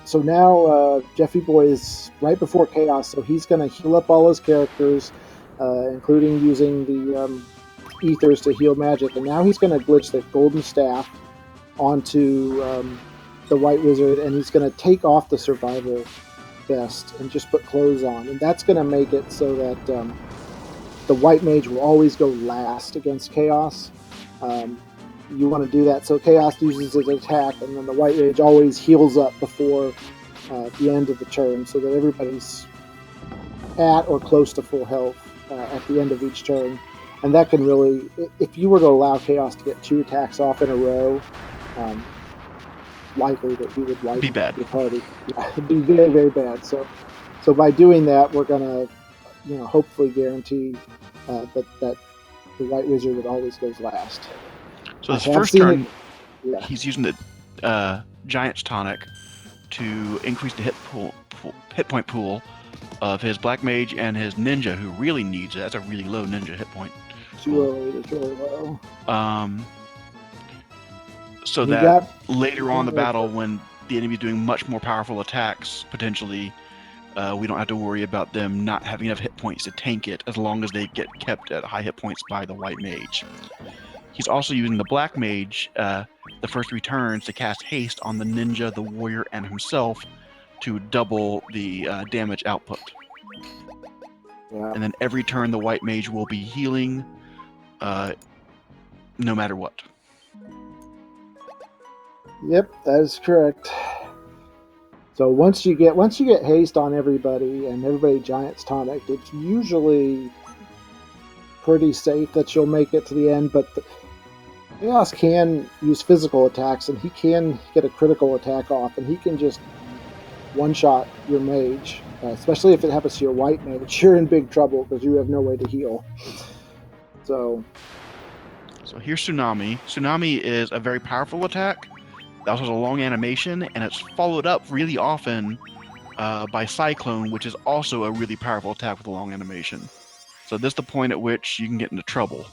Jeffyboy is right before Chaos, so he's going to heal up all his characters, including using the ethers to heal magic. And now he's going to glitch the golden staff onto the White Wizard, and he's going to take off the survival vest and just put clothes on. And that's going to make it so that the White Mage will always go last against Chaos. You want to do that so Chaos uses his attack, and then the White Mage always heals up before the end of the turn, so that everybody's at or close to full health at the end of each turn. And that can really, if you were to allow Chaos to get 2 attacks off in a row, likely that he would wipe your party. Yeah, it'd be very, very bad. So So by doing that, we're gonna, hopefully guarantee that the White Wizard always goes last. So I this have first seen turn, it. Yeah. he's using the Giant's Tonic to increase the hit point pool of his Black Mage and his Ninja, who really needs it. That's a really low Ninja hit point. Too early. It's really low. So You that got later on in the battle, when the enemy's doing much more powerful attacks, potentially, we don't have to worry about them not having enough hit points to tank it, as long as they get kept at high hit points by the White Mage. He's also using the Black Mage, the first 3 turns, to cast haste on the Ninja, the Warrior, and himself to double the damage output. Yeah. And then every turn, the White Mage will be healing, no matter what. Yep, that is correct. So once you get haste on everybody and everybody Giant's Tonic, it's usually pretty safe that you'll make it to the end. But Chaos can use physical attacks, and he can get a critical attack off, and he can just one-shot your mage. Especially if it happens to your White Mage, you're in big trouble because you have no way to heal. So here's Tsunami. Tsunami is a very powerful attack. That also has a long animation, and it's followed up really often by Cyclone, which is also a really powerful attack with a long animation. So this is the point at which you can get into trouble.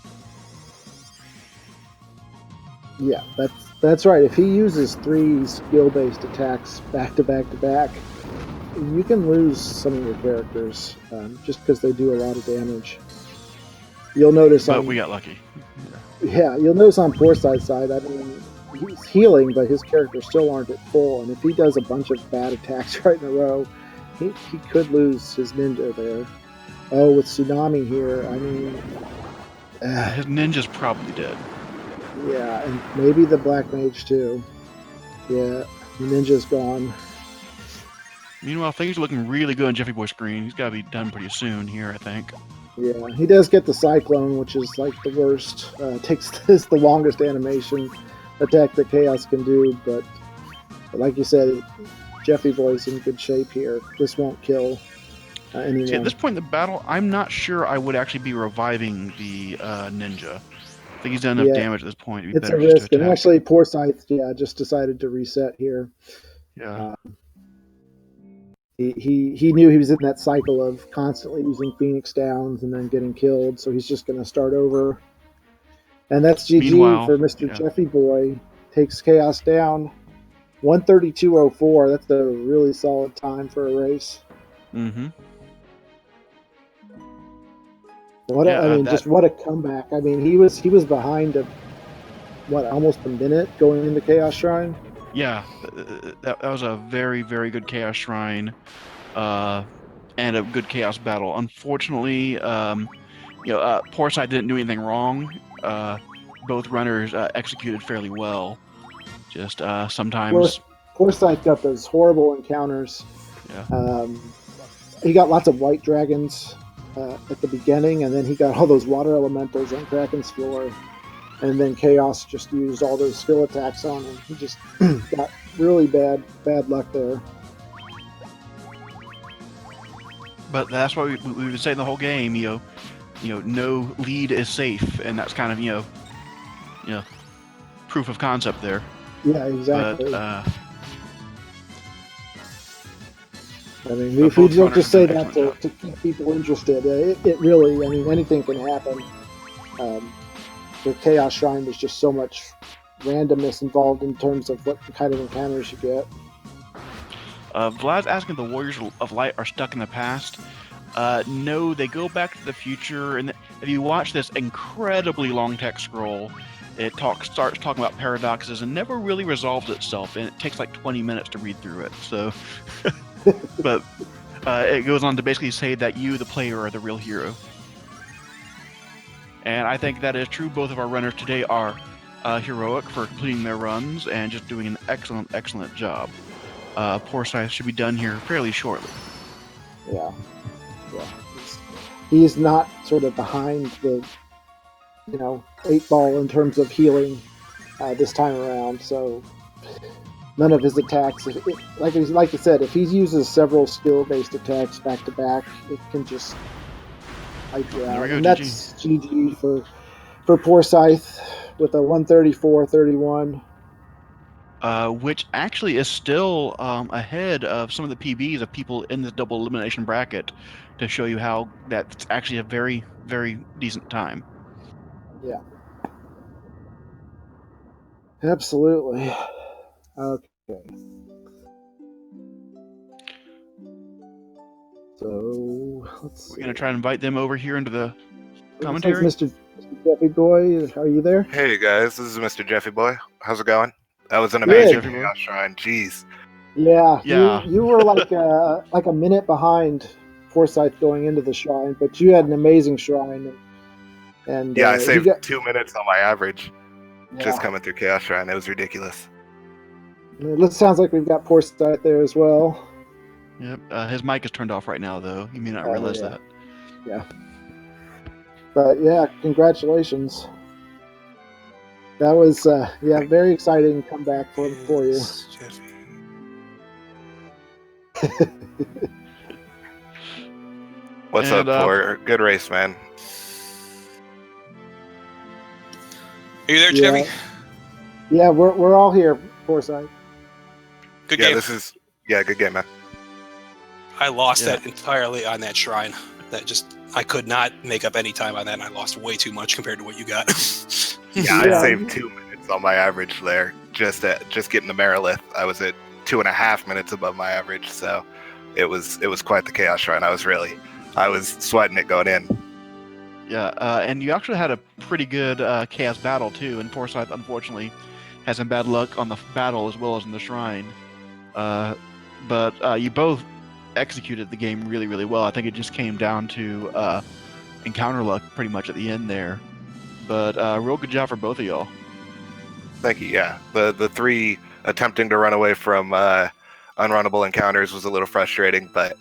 Yeah, that's right. If he uses 3 skill-based attacks back to back to back, you can lose some of your characters just because they do a lot of damage. You'll notice. But we got lucky. Yeah, you'll notice on PoorScythe's side. I mean, he's healing, but his characters still aren't at full. And if he does a bunch of bad attacks right in a row, he could lose his Ninja there. Oh, with Tsunami here, I mean, his Ninja's probably dead. Yeah, and maybe the Black Mage too. Yeah, the Ninja's gone. Meanwhile, things are looking really good on Jeffyboy's screen. He's got to be done pretty soon here, I think. Yeah, he does get the Cyclone, which is like the worst. Takes this the longest animation attack that Chaos can do, but like you said, Jeffyboy's in good shape here. This won't kill anyone. See, at this point in the battle, I'm not sure I would actually be reviving the Ninja. I think he's done enough damage at this point. It's a risk, and actually, PoorScythe, just decided to reset here. Yeah. He knew he was in that cycle of constantly using Phoenix Downs and then getting killed, so he's just going to start over. And that's GG for Mr. Jeffyboy. Takes Chaos down. 132.04. That's a really solid time for a race. Mm-hmm. Just what a comeback. I mean, he was behind almost a minute going into Chaos Shrine. Yeah, that was a very, very good Chaos Shrine, and a good Chaos battle. Unfortunately, PoorScythe didn't do anything wrong. Both runners executed fairly well. Just sometimes PoorScythe got those horrible encounters. Yeah. He got lots of white dragons at the beginning, and then he got all those water elementals on Kraken's floor. And then Chaos just used all those skill attacks on him. He just got really bad luck there. But that's why we've been saying the whole game. No lead is safe, and that's kind of proof of concept there. Yeah, exactly. But, I mean, we don't just say that to keep people interested. It really, I mean, anything can happen. The Chaos Shrine, there's just so much randomness involved in terms of what kind of encounters you get. Vlad's asking if the Warriors of Light are stuck in the past. No, they go back to the future. And if you watch this incredibly long text scroll, it starts talking about paradoxes and never really resolves itself. And it takes like 20 minutes to read through it. So, but it goes on to basically say that you, the player, are the real hero. And I think that is true. Both of our runners today are heroic for completing their runs and just doing an excellent, excellent job. PoorScythe should be done here fairly shortly. Yeah. He's not sort of behind the, 8 ball in terms of healing this time around. So none of his attacks, like you said, if he uses several skill-based attacks back to back, it can just wipe you There we out. go, And GG. that's GG for PoorScythe with a 134-31. Which actually is still ahead of some of the PBs of people in the double elimination bracket to show you how that's actually a very, very decent time. Yeah, absolutely. Okay. So let's We're see. going to try and invite them over here into the It looks like commentary. Mr. Jeffy Boy. Are you there? Hey guys, this is MrJeffyboy. How's it going? That was an Hi, amazing Good. Jeffy boy. chaos shrine. Jeez. Yeah, you Yeah, you were like a minute behind Forsyth going into the shrine, but you had an amazing shrine, and Yeah, I he saved got 2 minutes on my average just yeah. coming through chaos shrine. It was ridiculous. It sounds like we've got Forsyth there as well. yep. His mic is turned off right now, though. You may not Oh realize yeah, that. yeah. But yeah, congratulations. That was very exciting comeback for you. What's And up, for good race, man? Are you there, Yeah, Chevy? yeah, we're all here, Forsyth. Good Yeah, game. good game, man. I lost Yeah. that entirely on that shrine. I could not make up any time on that, and I lost way too much compared to what you got. Yeah, I Yeah. saved 2 minutes on my average there just getting the Merilith. I was at 2.5 minutes above my average, so it was quite the chaos shrine. I was sweating it going in. Yeah, and you actually had a pretty good chaos battle too. And Forsyth, unfortunately, has some bad luck on the battle as well as in the shrine. But you both executed the game really, really well. I think it just came down to encounter luck pretty much at the end there. But real good job for both of y'all. Thank you. Yeah, the three attempting to run away from unrunnable encounters was a little frustrating, but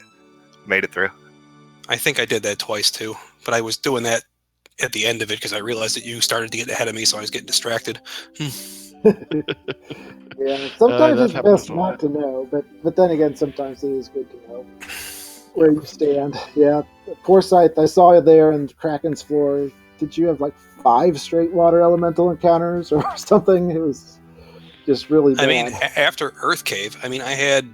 made it through. I think I did that twice too, but I was doing that at the end of it because I realized that you started to get ahead of me, so I was getting distracted. Yeah, sometimes That's it's happened best before. not to know, but then again, sometimes it is good to know where you stand. Yeah, Forsyth, I saw you there in Kraken's floor. Did you have like 5 straight water elemental encounters or something? It was just really bad. I mean, after Earth Cave, I had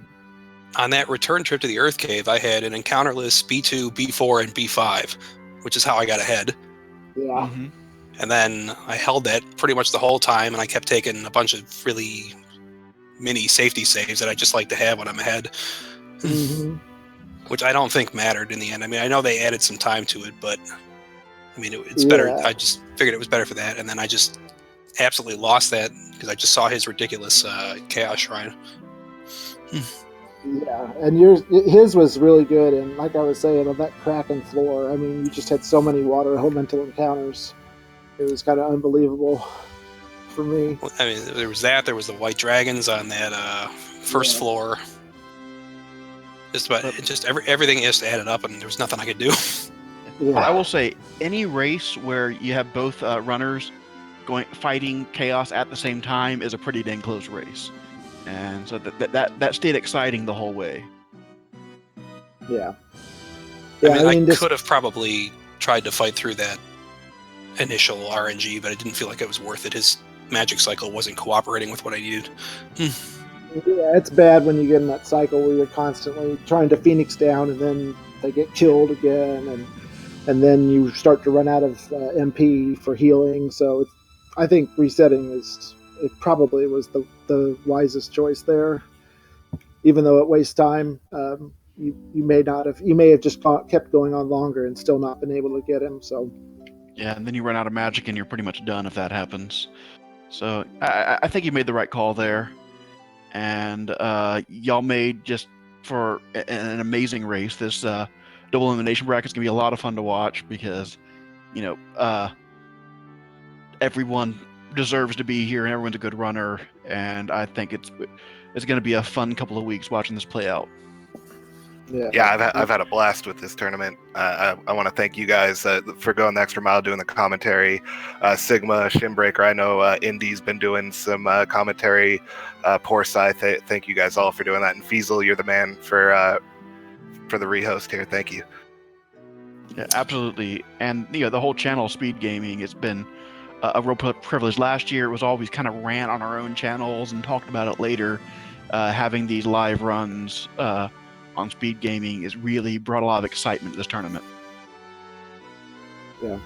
on that return trip to the Earth Cave, I had an encounterless B2, B4, and B5, which is how I got ahead. Yeah. Mm-hmm. And then I held that pretty much the whole time, and I kept taking a bunch of really mini safety saves that I just like to have when I'm ahead, Mm-hmm. which I don't think mattered in the end. I know they added some time to it, but it's Yeah. better. I just figured it was better for that, and then I just absolutely lost that because I just saw his ridiculous Chaos Shrine. Yeah, and his was really good, and like I was saying, on that Kraken floor, I mean, you just had so many water elemental encounters. It was kind of unbelievable for me. There was that. There was the White Dragons on that first floor. Everything just added up, and there was nothing I could do. Yeah. But I will say, any race where you have both runners fighting chaos at the same time is a pretty dang close race, and so that stayed exciting the whole way. Yeah. Yeah, I could have probably tried to fight through that initial RNG, but I didn't feel like it was worth it. His magic cycle wasn't cooperating with what I needed. Yeah, it's bad when you get in that cycle where you're constantly trying to Phoenix down, and then they get killed again, and then you start to run out of MP for healing. So I think resetting it probably was the wisest choice there, even though it wastes time. You may have just kept going on longer and still not been able to get him. So yeah, and then you run out of magic and you're pretty much done if that happens. So I think you made the right call there, and y'all made just for an amazing race. This double elimination bracket is gonna be a lot of fun to watch because everyone deserves to be here and everyone's a good runner, and I think it's going to be a fun couple of weeks watching this play out. Yeah, I've had a blast with this tournament. I want to thank you guys for going the extra mile doing the commentary. Sigma, Shinbreaker, I know Indy's been doing some commentary. PoorScythe, thank you guys all for doing that. And Feasel, you're the man for the rehost here. Thank you. Yeah, absolutely. And the whole channel Speed Gaming has been a real privilege. Last year it was always kind of ran on our own channels and talked about it later. Having these live runs on Speed Gaming has really brought a lot of excitement to this tournament. Yeah.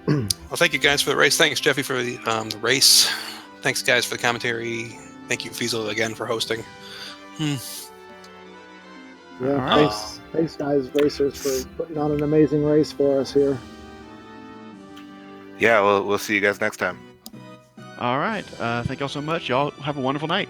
Well, thank you guys for the race. Thanks, Jeffy, for the race. Thanks, guys, for the commentary. Thank you, Feasel, again for hosting. Yeah, All right. thanks guys, racers, for putting on an amazing race for us here. Yeah, we'll see you guys next time. All right. Thank y'all so much. Y'all have a wonderful night.